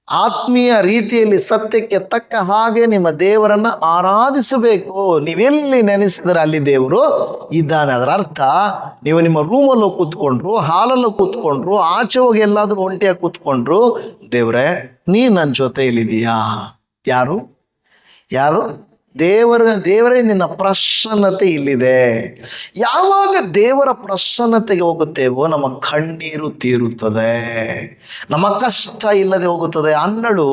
ಆತ್ಮೀಯ ರೀತಿಯಲ್ಲಿ ಸತ್ಯಕ್ಕೆ ತಕ್ಕ ಹಾಗೆ ನಿಮ್ಮ ದೇವರನ್ನ ಆರಾಧಿಸಬೇಕು. ನೀವೆಲ್ಲಿ ನೆನೆಸಿದರೆ ಅಲ್ಲಿ ದೇವರು ಇದ್ದಾನೆ. ಅದರ ಅರ್ಥ, ನೀವು ನಿಮ್ಮ ರೂಮಲ್ಲೂ ಕೂತ್ಕೊಂಡ್ರು, ಹಾಲಲ್ಲೂ ಕೂತ್ಕೊಂಡ್ರು, ಆಚೆ ಹೋಗಿ ಎಲ್ಲಾದ್ರೂ ಒಂಟಿಯಾಗಿ ಕೂತ್ಕೊಂಡ್ರು, ದೇವರೇ ನೀ ನನ್ನ ಜೊತೆಯಲ್ಲಿದೀಯಾ. ಯಾರು ದೇವರೇ ನಿನ್ನ ಪ್ರಸನ್ನತೆ ಇಲ್ಲಿದೆ. ಯಾವಾಗ ದೇವರ ಪ್ರಸನ್ನತೆಗೆ ಹೋಗುತ್ತೇವೋ ನಮ್ಮ ಕಣ್ಣೀರು ತೀರುತ್ತದೆ, ನಮ್ಮ ಕಷ್ಟ ಇಲ್ಲದೆ ಹೋಗುತ್ತದೆ. ಅನ್ನಳು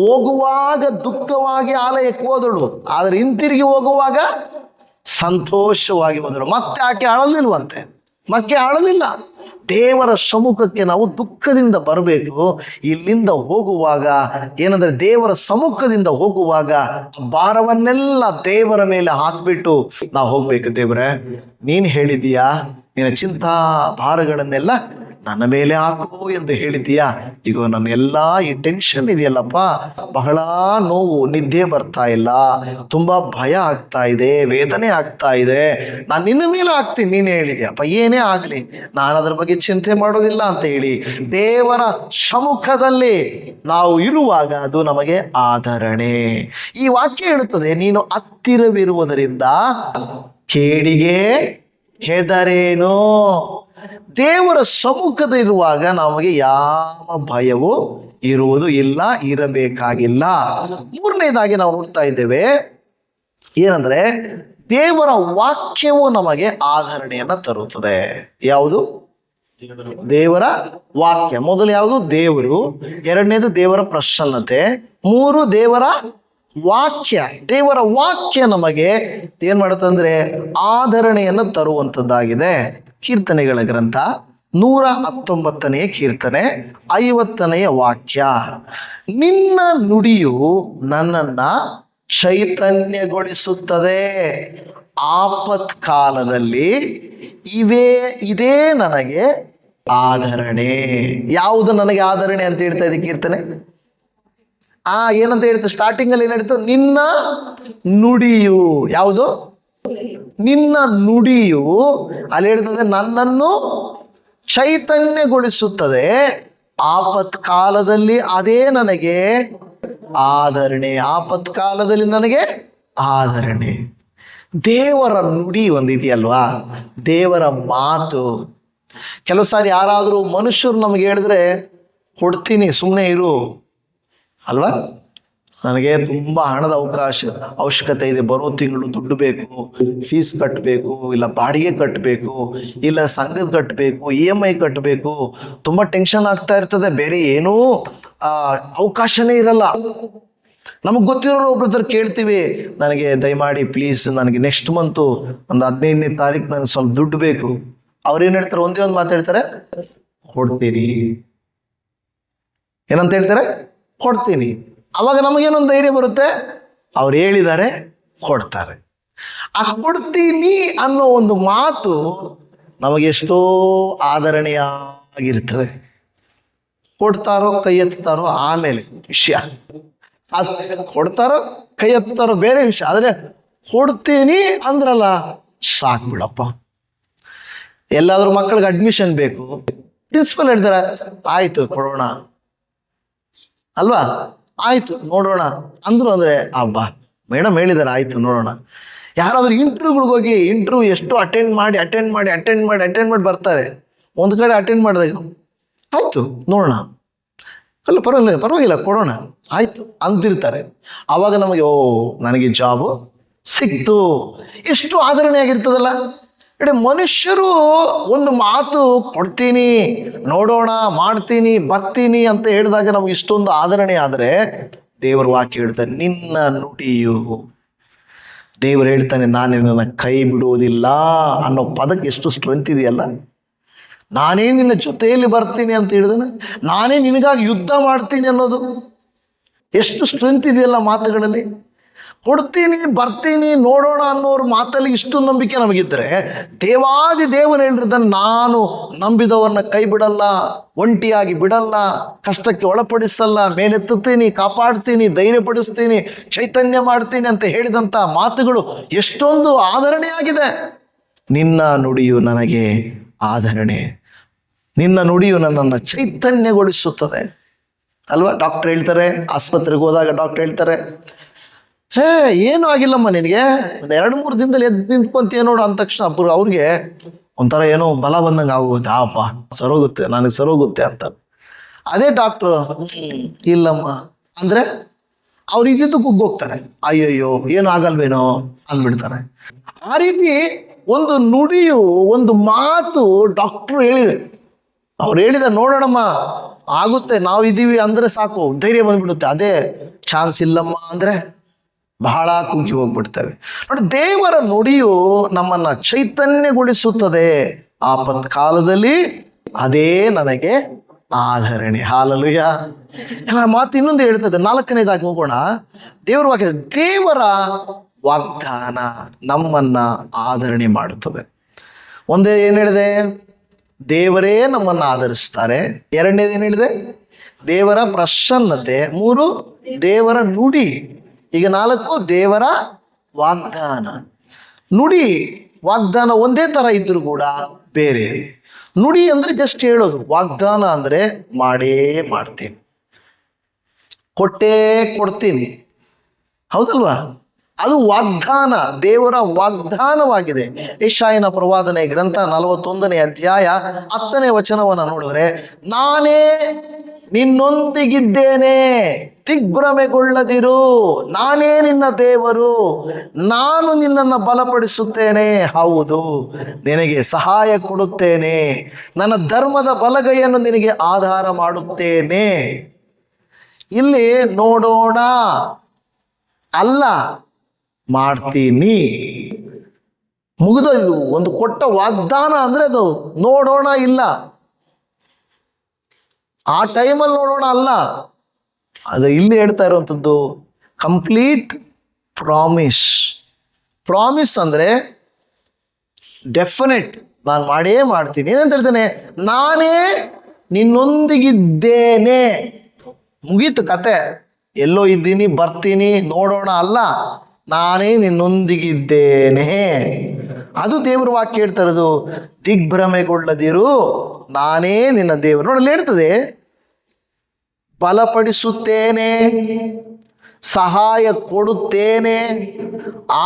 ಹೋಗುವಾಗ ದುಃಖವಾಗಿ ಆಲಯಕ್ಕೆ ಹೋದಳು, ಆದರೆ ಹಿಂತಿರುಗಿ ಹೋಗುವಾಗ ಸಂತೋಷವಾಗಿ ಹೋದಳು. ಮತ್ತೆ ಆಕೆ ಅಳಲಿಲ್ವಂತೆ, ಅಳಲಿಲ್ಲ. ದೇವರ ಸಮ್ಮುಖಕ್ಕೆ ನಾವು ದುಃಖದಿಂದ ಬರಬೇಕು. ಇಲ್ಲಿಂದ ಹೋಗುವಾಗ ಏನಂದ್ರೆ, ದೇವರ ಸಮ್ಮುಖದಿಂದ ಹೋಗುವಾಗ ಭಾರವನ್ನೆಲ್ಲ ದೇವರ ಮೇಲೆ ಹಾಕ್ಬಿಟ್ಟು ನಾವು ಹೋಗ್ಬೇಕು. ದೇವರೇ ನೀನು ಹೇಳಿದೀಯಾ, ನಿನ್ನ ಚಿಂತಾ ಭಾರಗಳನ್ನೆಲ್ಲ ನನ್ನ ಮೇಲೆ ಹಾಕು ಎಂದು ಹೇಳಿದ್ದೀಯಾ. ಈಗ ನನ್ನ ಎಲ್ಲ ಈ ಟೆನ್ಷನ್ ಇದೆಯಲ್ಲಪ್ಪ, ಬಹಳ ನೋವು, ನಿದ್ದೆ ಬರ್ತಾ ಇಲ್ಲ, ತುಂಬಾ ಭಯ ಆಗ್ತಾ ಇದೆ, ವೇದನೆ ಆಗ್ತಾ ಇದೆ, ನಾನು ನಿನ್ನ ಮೇಲೆ ಹಾಕ್ತೀನಿ. ನೀನು ಹೇಳಿದ್ಯಪ್ಪ, ಏನೇ ಆಗಲಿ ನಾನು ಅದ್ರ ಬಗ್ಗೆ ಚಿಂತೆ ಮಾಡೋದಿಲ್ಲ ಅಂತ ಹೇಳಿ ದೇವರ ಸಮ್ಮುಖದಲ್ಲಿ ನಾವು ಇರುವಾಗ ಅದು ನಮಗೆ ಆಧರಣೆ. ಈ ವಾಕ್ಯ ಹೇಳುತ್ತದೆ, ನೀನು ಹತ್ತಿರವಿರುವುದರಿಂದ ಕೇಡಿಗೆ ಹೆದರೇನು. ದೇವರ ಸಮ್ಮುಖದ ಇರುವಾಗ ನಮಗೆ ಯಾವ ಭಯವೂ ಇರುವುದು ಇಲ್ಲ, ಇರಬೇಕಾಗಿಲ್ಲ. ಮೂರನೇದಾಗಿ ನಾವು ನೋಡ್ತಾ ಇದ್ದೇವೆ, ಏನಂದ್ರೆ ದೇವರ ವಾಕ್ಯವು ನಮಗೆ ಆಧರಣೆಯನ್ನ ತರುತ್ತದೆ. ಯಾವುದು? ದೇವರ ವಾಕ್ಯ. ಮೊದಲು ಯಾವುದು? ದೇವರು. ಎರಡನೇದು ದೇವರ ಪ್ರಸನ್ನತೆ. ಮೂರು ದೇವರ ವಾಕ್ಯ. ದೇವರ ವಾಕ್ಯ ನಮಗೆ ಏನ್ ಮಾಡುತ್ತಂದ್ರೆ ಆಧರಣೆಯನ್ನು ತರುವಂಥದ್ದಾಗಿದೆ. ಕೀರ್ತನೆಗಳ ಗ್ರಂಥ 119ನೇ ಕೀರ್ತನೆ 50ನೇ ವಾಕ್ಯ. ನಿನ್ನ ನುಡಿಯು ನನ್ನನ್ನ ಚೈತನ್ಯಗೊಳಿಸುತ್ತದೆ, ಆಪತ್ ಕಾಲದಲ್ಲಿ ಇದೇ ನನಗೆ ಆಧರಣೆ. ಯಾವುದು ನನಗೆ ಆಧರಣೆ ಅಂತ ಹೇಳ್ತಾ ಇದೆ ಕೀರ್ತನೆ? ಏನಂತ ಹೇಳ್ತು? ಸ್ಟಾರ್ಟಿಂಗ್ ಅಲ್ಲಿ ಏನ್ ಹೇಳ್ತು? ನಿನ್ನ ನುಡಿಯು. ಯಾವುದು? ನಿನ್ನ ನುಡಿಯು. ಅಲ್ಲಿ ಹೇಳ್ತದೆ, ನನ್ನನ್ನು ಚೈತನ್ಯಗೊಳಿಸುತ್ತದೆ, ಆಪತ್ ಕಾಲದಲ್ಲಿ ಅದೇ ನನಗೆ ಆಧರಣೆ. ಆಪತ್ ಕಾಲದಲ್ಲಿ ನನಗೆ ಆಧರಣೆ. ದೇವರ ನುಡಿ ಒಂದಿದೆಯಲ್ವಾ, ದೇವರ ಮಾತು. ಕೆಲವು ಸಾರಿ ಯಾರಾದರೂ ಮನುಷ್ಯರು ನಮಗೆ ಹೇಳಿದ್ರೆ, ಕೊಡ್ತೀನಿ ಸುಮ್ಮನೆ ಇರು ಅಲ್ವಾ, ನನಗೆ ತುಂಬಾ ಹಣದ ಅವಶ್ಯಕತೆ ಇದೆ, ಬರೋ ತಿಂಗಳು ದುಡ್ಡು ಬೇಕು, ಫೀಸ್ ಕಟ್ಟಬೇಕು, ಇಲ್ಲ ಬಾಡಿಗೆ ಕಟ್ಟಬೇಕು, ಇಲ್ಲ ಸಂಘದ ಕಟ್ಟಬೇಕು, EMI ಕಟ್ಟಬೇಕು, ತುಂಬಾ ಟೆನ್ಷನ್ ಆಗ್ತಾ ಇರ್ತದೆ, ಬೇರೆ ಏನೂ ಅವಕಾಶನೇ ಇರಲ್ಲ. ನಮಗೆ ಗೊತ್ತಿರೋರು ಒಬ್ರದ್ರ ಕೇಳ್ತೀವಿ, ನನಗೆ ದಯಮಾಡಿ ಪ್ಲೀಸ್ ನನಗೆ ನೆಕ್ಸ್ಟ್ ಮಂತು ಒಂದು 15ನೇ ತಾರೀಕು ನನಗೆ ಸ್ವಲ್ಪ ದುಡ್ಡು ಬೇಕು. ಅವ್ರೇನು ಹೇಳ್ತಾರೆ? ಒಂದೇ ಒಂದು ಮಾತಾಡ್ತಾರೆ, ಕೊಡ್ತೀನಿ. ಏನಂತ ಹೇಳ್ತಾರೆ? ಕೊಡ್ತೀನಿ. ಅವಾಗ ನಮಗೇನೊಂದು ಧೈರ್ಯ ಬರುತ್ತೆ, ಅವ್ರು ಹೇಳಿದ್ದಾರೆ ಕೊಡ್ತಾರೆ. ಆ ಕೊಡ್ತೀನಿ ಅನ್ನೋ ಒಂದು ಮಾತು ನಮಗೆ ಎಷ್ಟೋ ಆಧರಣೆಯಾಗಿರ್ತದೆ. ಕೊಡ್ತಾರೋ ಕೈ ಎತ್ತಾರೋ ಆಮೇಲೆ ವಿಷಯ, ಕೊಡ್ತಾರೋ ಕೈ ಎತ್ತಾರೋ ಬೇರೆ ವಿಷಯ. ಆದ್ರೆ ಕೊಡ್ತೀನಿ ಅಂದ್ರಲ್ಲ, ಸಾಕು ಬಿಡಪ್ಪ. ಎಲ್ಲಾದ್ರೂ ಮಕ್ಕಳಿಗೆ ಅಡ್ಮಿಷನ್ ಬೇಕು, ಪ್ರಿನ್ಸಿಪಲ್ ಹೇಳ್ತಾರೆ ಆಯ್ತು ಕೊಡೋಣ ಅಲ್ವಾ, ಆಯ್ತು ನೋಡೋಣ ಅಂದ್ರು ಅಂದ್ರೆ, ಅಬ್ಬಾ ಮೇಡಮ್ ಹೇಳಿದಾರೆ ಆಯ್ತು ನೋಡೋಣ. ಯಾರಾದರೂ ಇಂಟರ್ವ್ಯೂಗಳಿಗೆ ಹೋಗಿ ಇಂಟರ್ವ್ಯೂ ಎಷ್ಟು ಅಟೆಂಡ್ ಮಾಡಿ ಬರ್ತಾರೆ. ಒಂದು ಕಡೆ ಅಟೆಂಡ್ ಮಾಡಿದಾಗ ಆಯಿತು ನೋಡೋಣ, ಅಲ್ಲ ಪರವಾಗಿಲ್ಲ ಕೊಡೋಣ ಆಯಿತು ಅಂತಿರ್ತಾರೆ. ಆವಾಗ ನಮಗೆ ಓ ನನಗೆ ಜಾಬು ಸಿಕ್ತು, ಎಷ್ಟು ಆದರಣೆ ಆಗಿರ್ತದಲ್ಲ. ಮನುಷ್ಯರು ಒಂದು ಮಾತು ಕೊಡ್ತೀನಿ, ನೋಡೋಣ, ಮಾಡ್ತೀನಿ, ಬರ್ತೀನಿ ಅಂತ ಹೇಳಿದಾಗ ನಮ್ಗೆ ಇಷ್ಟೊಂದು ಆದರಣೆ ಆದರೆ, ದೇವರ ವಾಕ್ಯ ಹೇಳ್ತಾರೆ ನಿನ್ನ ನುಡಿಯು, ದೇವರು ಹೇಳ್ತಾನೆ ನಾನು ನಿನ್ನನ್ನು ಕೈ ಬಿಡುವುದಿಲ್ಲ ಅನ್ನೋ ಪದಕ್ಕೆ ಎಷ್ಟು ಸ್ಟ್ರೆಂತ್ ಇದೆಯಲ್ಲ. ನಾನೇ ನಿನ್ನ ಜೊತೆಯಲ್ಲಿ ಬರ್ತೀನಿ ಅಂತ ಹೇಳಿದಾನೆ, ನಾನೇ ನಿನಗಾಗಿ ಯುದ್ಧ ಮಾಡ್ತೀನಿ ಅನ್ನೋದು ಎಷ್ಟು ಸ್ಟ್ರೆಂತ್ ಇದೆಯಲ್ಲ ಮಾತುಗಳಲ್ಲಿ. ಕೊಡ್ತೀನಿ, ಬರ್ತೀನಿ, ನೋಡೋಣ ಅನ್ನೋರು ಮಾತಲ್ಲಿ ಇಷ್ಟು ನಂಬಿಕೆ ನಮಗಿದ್ರೆ, ದೇವಾದಿ ದೇವರು ಹೇಳಿರ್ತಾನೆ ನಾನು ನಂಬಿದವ್ರನ್ನ ಕೈ ಬಿಡಲ್ಲ, ಒಂಟಿಯಾಗಿ ಬಿಡಲ್ಲ, ಕಷ್ಟಕ್ಕೆ ಒಳಪಡಿಸಲ್ಲ, ಮೇಲೆತ್ತುತ್ತೀನಿ, ಕಾಪಾಡ್ತೀನಿ, ಧೈರ್ಯಪಡಿಸ್ತೀನಿ, ಚೈತನ್ಯ ಮಾಡ್ತೀನಿ ಅಂತ ಹೇಳಿದಂಥ ಮಾತುಗಳು ಎಷ್ಟೊಂದು ಆಧರಣೆಯಾಗಿದೆ. ನಿನ್ನ ನುಡಿಯು ನನಗೆ ಆಧರಣೆ, ನಿನ್ನ ನುಡಿಯು ನನ್ನನ್ನು ಚೈತನ್ಯಗೊಳಿಸುತ್ತದೆ ಅಲ್ವಾ. ಡಾಕ್ಟರ್ ಹೇಳ್ತಾರೆ, ಆಸ್ಪತ್ರೆಗೆ ಹೋದಾಗ ಡಾಕ್ಟರ್ ಹೇಳ್ತಾರೆ, ಹೇ ಏನೂ ಆಗಿಲ್ಲಮ್ಮ ನಿನಗೆ, ಒಂದು 2-3 ದಿನದಲ್ಲಿ ಎದ್ದು ನಿಂತ್ಕೊಂತೀಯ ನೋಡು ಅಂದ ತಕ್ಷಣ ಅವ್ರಿಗೆ ಒಂಥರ ಏನೋ ಬಲ ಬಂದಂಗೆ ಆಗೋಗುತ್ತೆ, ಆಪ ಸರೋಗುತ್ತೆ, ನನಗೆ ಸರೋಗುತ್ತೆ ಅಂತ. ಅದೇ ಡಾಕ್ಟ್ರು ಇಲ್ಲಮ್ಮ ಅಂದರೆ ಅವ್ರು ಇದ್ದಿದ್ದು ಕುಗ್ಗೋಗ್ತಾರೆ, ಅಯ್ಯಯ್ಯೋ ಏನು ಆಗಲ್ವೇನೋ ಅಂದ್ಬಿಡ್ತಾರೆ. ಆ ರೀತಿ ಒಂದು ನುಡಿಯು, ಒಂದು ಮಾತು ಡಾಕ್ಟ್ರು ಹೇಳಿದೆ, ಅವ್ರು ಹೇಳಿದ ನೋಡೋಣಮ್ಮ ಆಗುತ್ತೆ, ನಾವು ಇದ್ದೀವಿ ಅಂದರೆ ಸಾಕು, ಧೈರ್ಯ ಬಂದ್ಬಿಡುತ್ತೆ. ಅದೇ ಚಾನ್ಸ್ ಇಲ್ಲಮ್ಮ ಅಂದರೆ ಬಹಳ ಕುಗ್ಗಿ ಹೋಗ್ಬಿಡ್ತೇವೆ ನೋಡಿ. ದೇವರ ನುಡಿಯು ನಮ್ಮನ್ನು ಚೈತನ್ಯಗೊಳಿಸುತ್ತದೆ. ಆಪತ್ ಕಾಲದಲ್ಲಿ ಅದೇ ನನಗೆ ಆಧರಣೆ. ಹಾಲೆಲೂಯಾ. ಮಾತು ಇನ್ನೊಂದು ಹೇಳ್ತದೆ, 4ನೇದಾಗಿ ಹೋಗೋಣ. ದೇವರ ವಾಕ್ಯ, ದೇವರ ವಾಗ್ದಾನ ನಮ್ಮನ್ನ ಆಧರಣೆ ಮಾಡುತ್ತದೆ. ಒಂದೇ ಏನು ಹೇಳಿದೆ, ದೇವರೇ ನಮ್ಮನ್ನು ಆಧರಿಸ್ತಾರೆ. 2ನೇದು ಏನು ಹೇಳಿದೆ, ದೇವರ ಪ್ರಸನ್ನತೆ. 3 ದೇವರ ನುಡಿ. ಈಗ 4 ದೇವರ ವಾಗ್ದಾನ. ನುಡಿ ವಾಗ್ದಾನ ಒಂದೇ ಥರ ಇದ್ರೂ ಕೂಡ ಬೇರೆ. ನುಡಿ ಅಂದರೆ ಜಸ್ಟ್ ಹೇಳೋದು, ವಾಗ್ದಾನ ಅಂದರೆ ಮಾಡೇ ಮಾಡ್ತೀನಿ, ಕೊಟ್ಟೇ ಕೊಡ್ತೀನಿ, ಹೌದಲ್ವಾ. ಅದು ವಾಗ್ದಾನ, ದೇವರ ವಾಗ್ದಾನವಾಗಿದೆ. ಯೆಶಾಯನ ಪ್ರವಾದನೆ ಗ್ರಂಥ 41ನೇ ಅಧ್ಯಾಯ 10ನೇ ವಚನವನ್ನು ನೋಡಿದ್ರೆ, ನಾನೇ ನಿನ್ನೊಂದಿಗಿದ್ದೇನೆ, ದಿಗ್ಭ್ರಮೆಗೊಳ್ಳದಿರು, ನಾನೇ ನಿನ್ನ ದೇವರು, ನಾನು ನಿನ್ನನ್ನು ಬಲಪಡಿಸುತ್ತೇನೆ, ಹೌದು ನಿನಗೆ ಸಹಾಯ ಕೊಡುತ್ತೇನೆ, ನನ್ನ ಧರ್ಮದ ಬಲಗೈಯನ್ನು ನಿನಗೆ ಆಧಾರ ಮಾಡುತ್ತೇನೆ. ಇಲ್ಲಿ ನೋಡೋಣ ಅಲ್ಲ, ಮಾಡ್ತೀನಿ. ಮುಗಿದೋದು. ಒಂದು ಕೊಟ್ಟ ವಾಗ್ದಾನ ಅಂದ್ರೆ ಅದು ನೋಡೋಣ ಇಲ್ಲ, ಆ ಟೈಮಲ್ಲಿ ನೋಡೋಣ ಅಲ್ಲ. ಅದು ಇಲ್ಲಿ ಹೇಳ್ತಾ ಇರುವಂಥದ್ದು ಕಂಪ್ಲೀಟ್ ಪ್ರಾಮಿಸ್. ಪ್ರಾಮಿಸ್ ಅಂದರೆ ಡೆಫಿನೆಟ್, ನಾನು ಮಾಡೇ ಮಾಡ್ತೀನಿ. ಏನಂತ ಹೇಳ್ತೇನೆ, ನಾನೇ ನಿನ್ನೊಂದಿಗಿದ್ದೇನೆ. ಮುಗೀತು ಕತೆ. ಎಲ್ಲೋ ಇದ್ದೀನಿ, ಬರ್ತೀನಿ, ನೋಡೋಣ ಅಲ್ಲ, ನಾನೇ ನಿನ್ನೊಂದಿಗಿದ್ದೇನೆ. ಅದು ದೇವರ ವಾಕ್ಯ ಹೇಳ್ತಾ ಇರೋದು. ದಿಗ್ಭ್ರಮೆಗೊಳ್ಳದಿರು, ನಾನೇ ನಿನ್ನ ದೇವರು. ನೋಡಲ್ಲಿ ಹೇಳ್ತದೆ, ಬಲಪಡಿಸುತ್ತೇನೆ, ಸಹಾಯ ಕೊಡುತ್ತೇನೆ,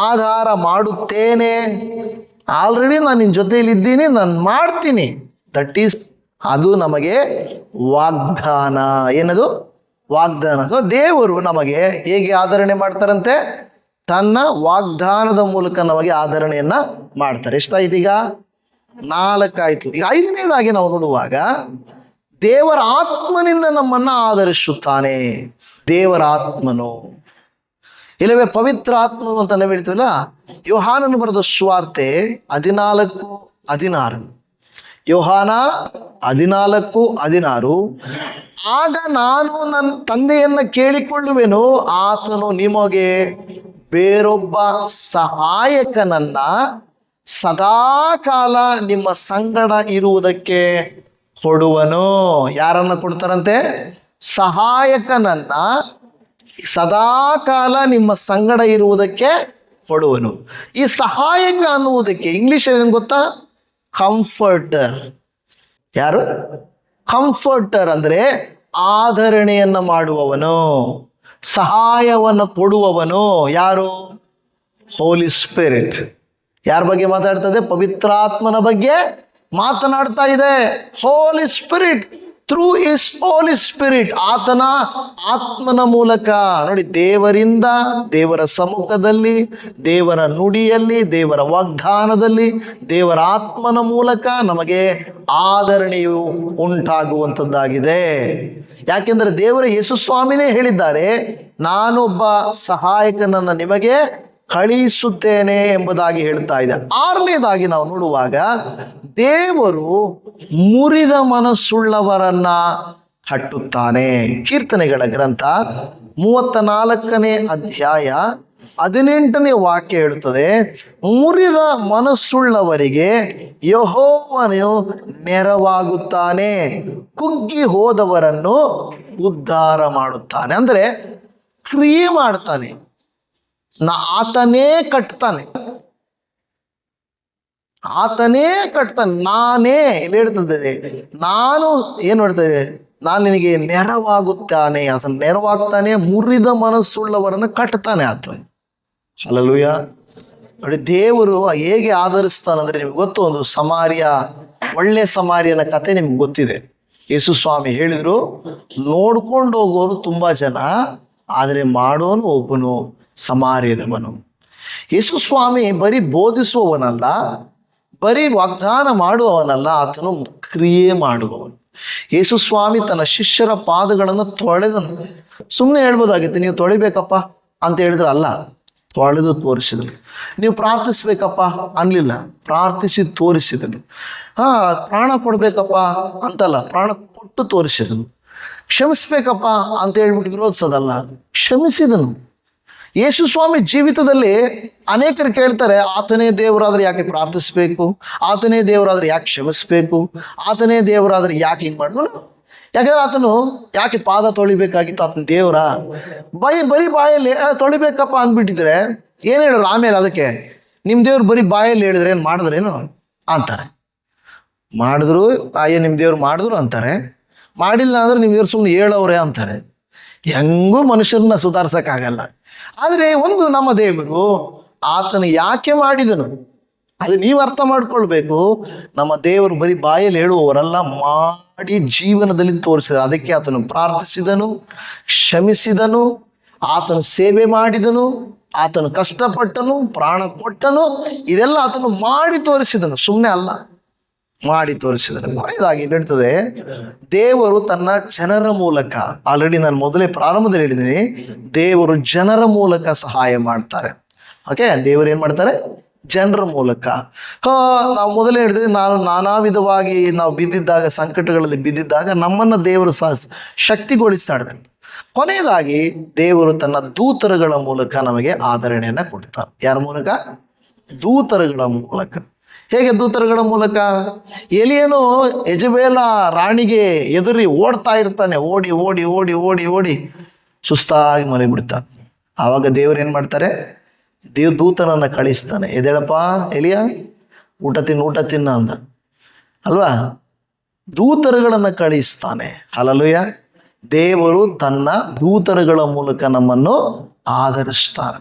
ಆಧಾರ ಮಾಡುತ್ತೇನೆ. ಆಲ್ರೆಡಿ ನಾನು ನಿನ್ನ ಜೊತೆಯಲ್ಲಿದ್ದೀನಿ, ನಾನು ಮಾಡ್ತೀನಿ. ದಟ್ ಈಸ್, ಅದು ನಮಗೆ ವಾಗ್ದಾನ. ಏನದು? ವಾಗ್ದಾನ. ಸೊ ದೇವರು ನಮಗೆ ಹೇಗೆ ಆಧರಣೆ ಮಾಡ್ತಾರಂತೆ? ತನ್ನ ವಾಗ್ದಾನದ ಮೂಲಕ ನಮಗೆ ಆಧರಣೆಯನ್ನ ಮಾಡ್ತಾರೆ. ಎಷ್ಟಾಯ್ತು ಈಗ? 4 ಆಯ್ತು. ಈಗ 5ನೇದಾಗಿ ನಾವು ನೋಡುವಾಗ, ದೇವರ ಆತ್ಮನಿಂದ ನಮ್ಮನ್ನ ಆಧರಿಸುತ್ತಾನೆ. ದೇವರ ಆತ್ಮನು, ಇಲ್ಲವೇ ಪವಿತ್ರ ಆತ್ಮನು ಅಂತ ನಾವು ಹೇಳ್ತೀವಲ್ಲ. ಯೋಹಾನನು ಬರೆದ ಸುವಾರ್ತೆ 14:16. ಯೋಹಾನ 14:16. ಆಗ ನಾನು ನನ್ನ ತಂದೆಯನ್ನ ಕೇಳಿಕೊಳ್ಳುವೆನು, ಆತನು ನಿಮಗೆ ಬೇರೊಬ್ಬ ಸಹಾಯಕನನ್ನ ಸದಾಕಾಲ ನಿಮ್ಮ ಸಂಗಡ ಇರುವುದಕ್ಕೆ ಕೊಡುವನು. ಯಾರನ್ನ ಕೊಡ್ತಾರಂತೆ? ಸಹಾಯಕನನ್ನ ಸದಾಕಾಲ ನಿಮ್ಮ ಸಂಗಡ ಇರುವುದಕ್ಕೆ ಕೊಡುವನು. ಈ ಸಹಾಯಕ ಅನ್ನುವುದಕ್ಕೆ ಇಂಗ್ಲಿಷಲ್ಲಿ ಏನು ಗೊತ್ತಾ? ಕಂಫರ್ಟರ್. ಯಾರು? ಕಂಫರ್ಟರ್ ಅಂದರೆ ಆಧರಣೆಯನ್ನ ಮಾಡುವವನು, ಸಹಾಯವನ್ನು ಕೊಡುವವನು. ಯಾರು? Holy spirit. ಯಾರ ಬಗ್ಗೆ ಮಾತಾಡ್ತದೆ? ಪವಿತ್ರಾತ್ಮನ ಬಗ್ಗೆ ಮಾತನಾಡ್ತಾ ಇದೆ. Holy spirit, through his holy spirit, ಆತನ ಆತ್ಮನ ಮೂಲಕ. ನೋಡಿ, ದೇವರಿಂದ, ದೇವರ ಸಮ್ಮುಖದಲ್ಲಿ, ದೇವರ ನುಡಿಯಲ್ಲಿ, ದೇವರ ವಾಗ್ದಾನದಲ್ಲಿ, ದೇವರ ಆತ್ಮನ ಮೂಲಕ ನಮಗೆ ಆದರಣೆಯು ಉಂಟಾಗುವಂಥದ್ದಾಗಿದೆ. ಯಾಕೆಂದರೆ ದೇವರ ಯೇಸು ಸ್ವಾಮಿನೇ ಹೇಳಿದ್ದಾರೆ, ನಾನೊಬ್ಬ ಸಹಾಯಕನನ್ನು ನಿಮಗೆ ಕಳುಹಿಸುತ್ತೇನೆ ಎಂಬುದಾಗಿ ಹೇಳ್ತಾ ಇದೆ. ಆರನೇದಾಗಿ ನಾವು ನೋಡುವಾಗ, ದೇವರು ಮುರಿದ ಮನಸ್ಸುಳ್ಳವರನ್ನ ಕಟ್ಟುತ್ತಾನೆ. ಕೀರ್ತನೆಗಳ ಗ್ರಂಥ 34ನೇ ಅಧ್ಯಾಯ 18ನೇ ವಾಕ್ಯ ಹೇಳುತ್ತದೆ, ಮುರಿದ ಮನಸ್ಸುಳ್ಳವರಿಗೆ ಯೆಹೋವನು ನೆರವಾಗುತ್ತಾನೆ, ಕುಗ್ಗಿ ಹೋದವರನ್ನು ಉದ್ಧಾರ ಮಾಡುತ್ತಾನೆ. ಅಂದ್ರೆ ಕ್ರಿಯೆ ಮಾಡ್ತಾನೆ, ಆತನೇ ಕಟ್ತಾನೆ, ಆತನೇ ಕಟ್ತಾನೆ. ನಾನೇ ಇಲ್ಲಿ ಹೇಳ್ತದೆ, ನಾನು ಏನು ಮಾಡ್ತದೆ, ನಾನು ನಿನಗೆ ನೆರವಾಗುತ್ತಾನೆ. ಆತನ ನೆರವಾಗ್ತಾನೆ, ಮುರಿದ ಮನಸ್ಸುಳ್ಳವರನ್ನು ಕಟ್ತಾನೆ ಆತ. ಹಲ್ಲೆಲೂಯಾ. ನೋಡಿ, ದೇವರು ಹೇಗೆ ಆಧರಿಸ್ತಾನಂದ್ರೆ, ನಿಮ್ಗೆ ಗೊತ್ತು, ಒಂದು ಸಮಾರ್ಯ, ಒಳ್ಳೆ ಸಮಾರ್ಯನ ಕತೆ ನಿಮ್ಗೆ ಗೊತ್ತಿದೆ. ಯೇಸು ಸ್ವಾಮಿ ಹೇಳಿದ್ರು, ನೋಡ್ಕೊಂಡು ಹೋಗೋರು ತುಂಬಾ ಜನ, ಆದರೆ ಮಾಡೋನು ಒಬ್ಬನು, ಸಮಾರ್ಯದವನು. ಯೇಸು ಸ್ವಾಮಿ ಬರೀ ಬೋಧಿಸುವವನಲ್ಲ, ಬರೀ ವಾಗ್ದಾನ ಮಾಡುವವನಲ್ಲ, ಆತನು ಕ್ರಿಯೆ ಮಾಡುವವನು. ಯೇಸು ಸ್ವಾಮಿ ತನ್ನ ಶಿಷ್ಯರ ಪಾದಗಳನ್ನು ತೊಳೆದನು. ಸುಮ್ಮನೆ ಹೇಳ್ಬೋದಾಗಿತ್ತು, ನೀವು ತೊಳಿಬೇಕಪ್ಪ ಅಂತ ಹೇಳಿದ್ರೆ, ಅಲ್ಲ, ತೊಳೆದು ತೋರಿಸಿದನು. ನೀವು ಪ್ರಾರ್ಥಿಸ್ಬೇಕಪ್ಪ ಅನ್ಲಿಲ್ಲ, ಪ್ರಾರ್ಥಿಸಿ ತೋರಿಸಿದನು. ಪ್ರಾಣ ಕೊಡ್ಬೇಕಪ್ಪ ಅಂತಲ್ಲ, ಪ್ರಾಣ ಕೊಟ್ಟು ತೋರಿಸಿದನು. ಕ್ಷಮಿಸ್ಬೇಕಪ್ಪ ಅಂತ ಹೇಳ್ಬಿಟ್ಟು ವಿರೋಧಿಸೋದಲ್ಲ, ಕ್ಷಮಿಸಿದನು. ಯೇಸು ಸ್ವಾಮಿ ಜೀವಿತದಲ್ಲಿ ಅನೇಕರು ಕೇಳ್ತಾರೆ, ಆತನೇ ದೇವರಾದ್ರೆ ಯಾಕೆ ಪ್ರಾರ್ಥಿಸ್ಬೇಕು, ಆತನೇ ದೇವರಾದ್ರೆ ಯಾಕೆ ಕ್ಷಮಿಸ್ಬೇಕು, ಆತನೇ ದೇವರಾದ್ರೆ ಯಾಕೆ ಹಿಂಗೆ ಮಾಡಿದ್ರು. ಯಾಕಂದ್ರೆ ಆತನು ಯಾಕೆ ಪಾದ ತೊಳಿಬೇಕಾಗಿತ್ತು? ಆತನ ದೇವರ ಬರೀ ಬಾಯಲ್ಲಿ ತೊಳಿಬೇಕಪ್ಪ ಅಂದ್ಬಿಟ್ಟಿದ್ರೆ ಏನು ಹೇಳೋರು? ಆಮೇಲೆ ಅದಕ್ಕೆ ನಿಮ್ಮ ದೇವ್ರು ಬರೀ ಬಾಯಲ್ಲಿ ಹೇಳಿದ್ರೆ ಏನು ಮಾಡಿದ್ರೇನು ಅಂತಾರೆ. ಮಾಡಿದ್ರು, ಅಯ್ಯೋ ನಿಮ್ಮ ದೇವ್ರು ಮಾಡಿದ್ರು ಅಂತಾರೆ. ಮಾಡಿಲ್ಲ ಅಂದ್ರೆ ನಿಮ್ಮ ದೇವ್ರು ಸುಮ್ಮನೆ ಹೇಳೋರೆ ಅಂತಾರೆ. ಹೆಂಗೂ ಮನುಷ್ಯರನ್ನ ಸುಧಾರಿಸೋಕ್ಕಾಗಲ್ಲ. ಆದರೆ ಒಂದು, ನಮ್ಮ ದೇವರು ಆತನು ಯಾಕೆ ಮಾಡಿದನು ಅದು ನೀವು ಅರ್ಥ ಮಾಡ್ಕೊಳ್ಬೇಕು. ನಮ್ಮ ದೇವರು ಬರೀ ಬಾಯಲ್ಲಿ ಹೇಳುವವರೆಲ್ಲ, ಮಾಡಿ ಜೀವನದಲ್ಲಿ ತೋರಿಸಿದ. ಅದಕ್ಕೆ ಆತನು ಪ್ರಾರ್ಥಿಸಿದನು, ಕ್ಷಮಿಸಿದನು, ಆತನು ಸೇವೆ ಮಾಡಿದನು, ಆತನು ಕಷ್ಟಪಟ್ಟನು, ಪ್ರಾಣ ಕೊಟ್ಟನು. ಇದೆಲ್ಲ ಆತನು ಮಾಡಿ ತೋರಿಸಿದನು, ಸುಮ್ಮನೆ ಅಲ್ಲ, ಮಾಡಿ ತೋರಿಸಿದನು. ಕೊನೆಯದಾಗಿ ಹೇಳ್ತದೆ, ದೇವರು ತನ್ನ ಜನರ ಮೂಲಕ, ಆಲ್ರೆಡಿ ನಾನು ಮೊದಲೇ ಪ್ರಾರಂಭದಲ್ಲಿ ಹೇಳಿದ್ದೀನಿ, ದೇವರು ಜನರ ಮೂಲಕ ಸಹಾಯ ಮಾಡ್ತಾರೆ. ಓಕೆ, ದೇವರು ಏನು ಮಾಡ್ತಾರೆ? ಜನರ ಮೂಲಕ. ನಾವು ಮೊದಲೇ ಹೇಳಿದ್ವಿ, ನಾನಾ ವಿಧವಾಗಿ ನಾವು ಬಿದ್ದಿದ್ದಾಗ, ಸಂಕಟಗಳಲ್ಲಿ ಬಿದ್ದಿದ್ದಾಗ ನಮ್ಮನ್ನು ದೇವರು ಶಕ್ತಿಗೊಳಿಸ್ತಾಡ್ತಾರೆ. ಕೊನೆಯದಾಗಿ ದೇವರು ತನ್ನ ದೂತರುಗಳ ಮೂಲಕ ನಮಗೆ ಆದರಣೆಯನ್ನು ಕೊಡ್ತಾರೆ. ಯಾರ ಮೂಲಕ? ದೂತರುಗಳ ಮೂಲಕ. ಹೇಗೆ ದೂತರುಗಳ ಮೂಲಕ? ಎಲಿಯನು ಯಜಬೇಲ ರಾಣಿಗೆ ಎದುರಿ ಓಡ್ತಾ ಇರ್ತಾನೆ, ಓಡಿ ಓಡಿ ಓಡಿ ಓಡಿ ಓಡಿ ಸುಸ್ತಾಗಿ ಮಲಗಿಬಿಡ್ತಾನೆ. ಆವಾಗ ದೇವರು ಏನು ಮಾಡ್ತಾರೆ? ದೂತನನ್ನು ಕಳಿಸ್ತಾನೆ. ಎದ್ದೇಳಪ್ಪ ಎಲಿಯ, ಊಟ ತಿನ್ನ ಅಂದ ಅಲ್ವಾ? ದೂತರುಗಳನ್ನು ಕಳಿಸ್ತಾನೆ. ಹಲ್ಲೆಲೂಯಾ. ದೇವರು ತನ್ನ ದೂತರುಗಳ ಮೂಲಕ ನಮ್ಮನ್ನು ಆಧರಿಸ್ತಾನೆ.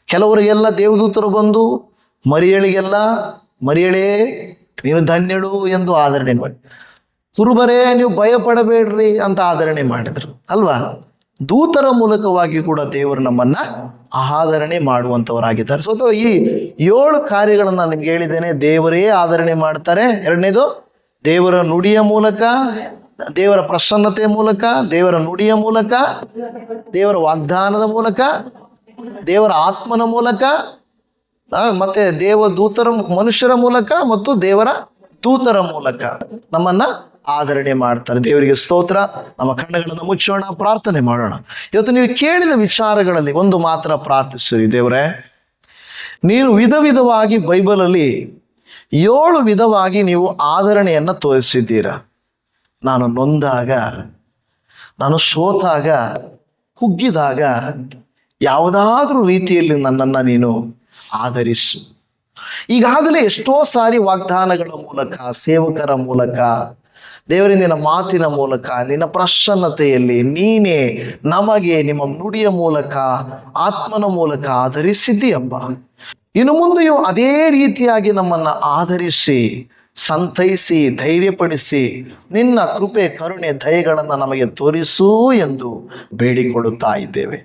ಕೆಲವರಿಗೆಲ್ಲ ದೇವದೂತರು ಬಂದು ಮರಿಯಳಿಗೆಲ್ಲ, ಮರಿಯಳೇ ನೀನು ಧನ್ಯಳು ಎಂದು ಆದರಣೆ ಮಾಡಿ, ಕುರುಬರೇ ನೀವು ಭಯ ಪಡಬೇಡ್ರಿ ಅಂತ ಆದರಣೆ ಮಾಡಿದ್ರು ಅಲ್ವಾ? ದೂತರ ಮೂಲಕವಾಗಿ ಕೂಡ ದೇವರು ನಮ್ಮನ್ನ ಆದರಣೆ ಮಾಡುವಂಥವರಾಗಿದ್ದಾರೆ. ಸೊ ಈ 7 ಕಾರ್ಯಗಳನ್ನು ನಾನು ನಿಮ್ಗೆ ಹೇಳಿದ್ದೇನೆ. ದೇವರೇ ಆದರಣೆ ಮಾಡ್ತಾರೆ. ಎರಡನೇದು, ದೇವರ ನುಡಿಯ ಮೂಲಕ, ದೇವರ ಪ್ರಸನ್ನತೆಯ ಮೂಲಕ, ದೇವರ ನುಡಿಯ ಮೂಲಕ, ದೇವರ ವಾಗ್ದಾನದ ಮೂಲಕ, ದೇವರ ಆತ್ಮನ ಮೂಲಕ, ಮತ್ತೆ ದೇವದೂತರ ಮನುಷ್ಯರ ಮೂಲಕ ಮತ್ತು ದೇವರ ದೂತರ ಮೂಲಕ ನಮ್ಮನ್ನ ಆದರಣೆ ಮಾಡ್ತಾರೆ. ದೇವರಿಗೆ ಸ್ತೋತ್ರ. ನಮ್ಮ ಕಣ್ಣುಗಳನ್ನು ಮುಚ್ಚೋಣ, ಪ್ರಾರ್ಥನೆ ಮಾಡೋಣ. ಇವತ್ತು ನೀವು ಕೇಳಿದ ವಿಚಾರಗಳಲ್ಲಿ ಒಂದು ಮಾತ್ರ ಪ್ರಾರ್ಥಿಸಿರಿ. ದೇವರೇ, ನೀನು ವಿಧ ವಿಧವಾಗಿ ಬೈಬಲಲ್ಲಿ 7 ವಿಧವಾಗಿ ನೀವು ಆದರಣೆಯನ್ನು ತೋರಿಸಿದ್ದೀರ. ನಾನು ನೊಂದಾಗ, ನಾನು ಸೋತಾಗ, ಕುಗ್ಗಿದಾಗ ಯಾವುದಾದ್ರೂ ರೀತಿಯಲ್ಲಿ ನನ್ನನ್ನು ನೀನು ಆಧರಿಸು. ಈಗಾಗಲೇ ಎಷ್ಟೋ ಸಾರಿ ವಾಗ್ದಾನಗಳ ಮೂಲಕ, ಸೇವಕರ ಮೂಲಕ, ದೇವರೇ, ನಿನ್ನ ಮಾತಿನ ಮೂಲಕ, ನಿನ್ನ ಪ್ರಸನ್ನತೆಯಲ್ಲಿ ನೀನೇ ನಮಗೆ ನಿಮ್ಮ ನುಡಿಯ ಮೂಲಕ, ಆತ್ಮನ ಮೂಲಕ ಆಧರಿಸಿದ್ದೀಯಪ್ಪ. ಇನ್ನು ಮುಂದೆಯೂ ಅದೇ ರೀತಿಯಾಗಿ ನಮ್ಮನ್ನು ಆಧರಿಸಿ, ಸಂತೈಸಿ, ಧೈರ್ಯಪಡಿಸಿ, ನಿನ್ನ ಕೃಪೆ, ಕರುಣೆ, ದಯೆಗಳನ್ನು ನಮಗೆ ತೋರಿಸು ಎಂದು ಬೇಡಿಕೊಳ್ಳುತ್ತಾ ಇದ್ದೇವೆ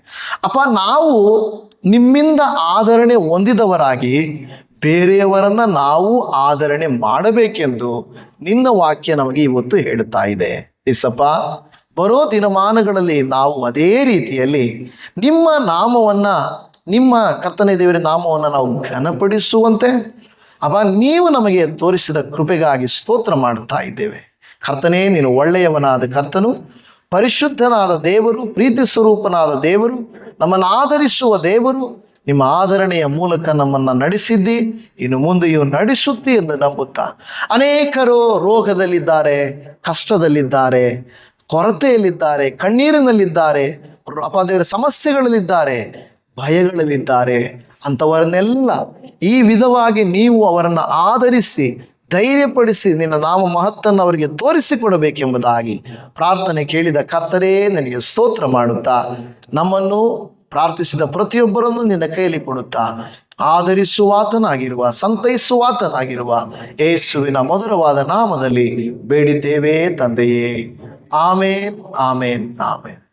ಅಪ್ಪ. ನಾವು ನಿಮ್ಮಿಂದ ಆದರಣೆ ಹೊಂದಿದವರಾಗಿ ಬೇರೆಯವರನ್ನ ನಾವು ಆದರಣೆ ಮಾಡಬೇಕೆಂದು ನಿನ್ನ ವಾಕ್ಯ ನಮಗೆ ಇವತ್ತು ಹೇಳುತ್ತಾ ಇದೆ. ಇಸಪ್ಪ, ಬರೋ ದಿನಮಾನಗಳಲ್ಲಿ ನಾವು ಅದೇ ರೀತಿಯಲ್ಲಿ ನಿಮ್ಮ ನಾಮವನ್ನ, ನಿಮ್ಮ ಕರ್ತನೇ ದೇವರ ನಾಮವನ್ನು ನಾವು ಘನಪಡಿಸುವಂತೆ ಅಪ್ಪ ನೀವು ನಮಗೆ ತೋರಿಸಿದ ಕೃಪೆಗಾಗಿ ಸ್ತೋತ್ರ ಮಾಡುತ್ತಾ ಇದ್ದೇವೆ. ಕರ್ತನೇ, ನೀನು ಒಳ್ಳೆಯವನಾದ ಕರ್ತನು, ಪರಿಶುದ್ಧನಾದ ದೇವರು, ಪ್ರೀತಿ ಸ್ವರೂಪನಾದ ದೇವರು, ನಮ್ಮನ್ನು ಆಧರಿಸುವ ದೇವರು. ನಿಮ್ಮ ಆಧರಣೆಯ ಮೂಲಕ ನಮ್ಮನ್ನು ನಡೆಸಿದ್ದಿ, ಇನ್ನು ಮುಂದೆಯೂ ನಡೆಸುತ್ತಿ ಎಂದು ನಂಬುತ್ತಾ, ಅನೇಕರು ರೋಗದಲ್ಲಿದ್ದಾರೆ, ಕಷ್ಟದಲ್ಲಿದ್ದಾರೆ, ಕೊರತೆಯಲ್ಲಿದ್ದಾರೆ, ಕಣ್ಣೀರಿನಲ್ಲಿದ್ದಾರೆ, ಅಪ್ಪ ದೇವರ ಸಮಸ್ಯೆಗಳಲ್ಲಿದ್ದಾರೆ, ಭಯಗಳಲ್ಲಿದ್ದಾರೆ. ಅಂಥವರನ್ನೆಲ್ಲ ಈ ವಿಧವಾಗಿ ನೀವು ಅವರನ್ನು ಆಧರಿಸಿ, ಧೈರ್ಯಪಡಿಸಿ, ನಿನ್ನ ನಾಮ ಮಹತ್ತನ್ನು ಅವರಿಗೆ ತೋರಿಸಿಕೊಡಬೇಕೆಂಬುದಾಗಿ ಪ್ರಾರ್ಥನೆ ಕೇಳಿದ ಕರ್ತರೇ, ನನಗೆ ಸ್ತೋತ್ರ ಮಾಡುತ್ತಾ, ನಮ್ಮನ್ನು ಪ್ರಾರ್ಥಿಸಿದ ಪ್ರತಿಯೊಬ್ಬರನ್ನು ನಿನ್ನ ಕೈಯಲ್ಲಿ ಕೊಡುತ್ತಾ, ಆಧರಿಸುವಾತನಾಗಿರುವ, ಸಂತೈಸುವಾತನಾಗಿರುವ ಯೇಸುವಿನ ಮಧುರವಾದ ನಾಮದಲ್ಲಿ ಬೇಡಿದ್ದೇವೆ ತಂದೆಯೇ. ಆಮೇನ್, ಆಮೇನ್, ಆಮೇನ್.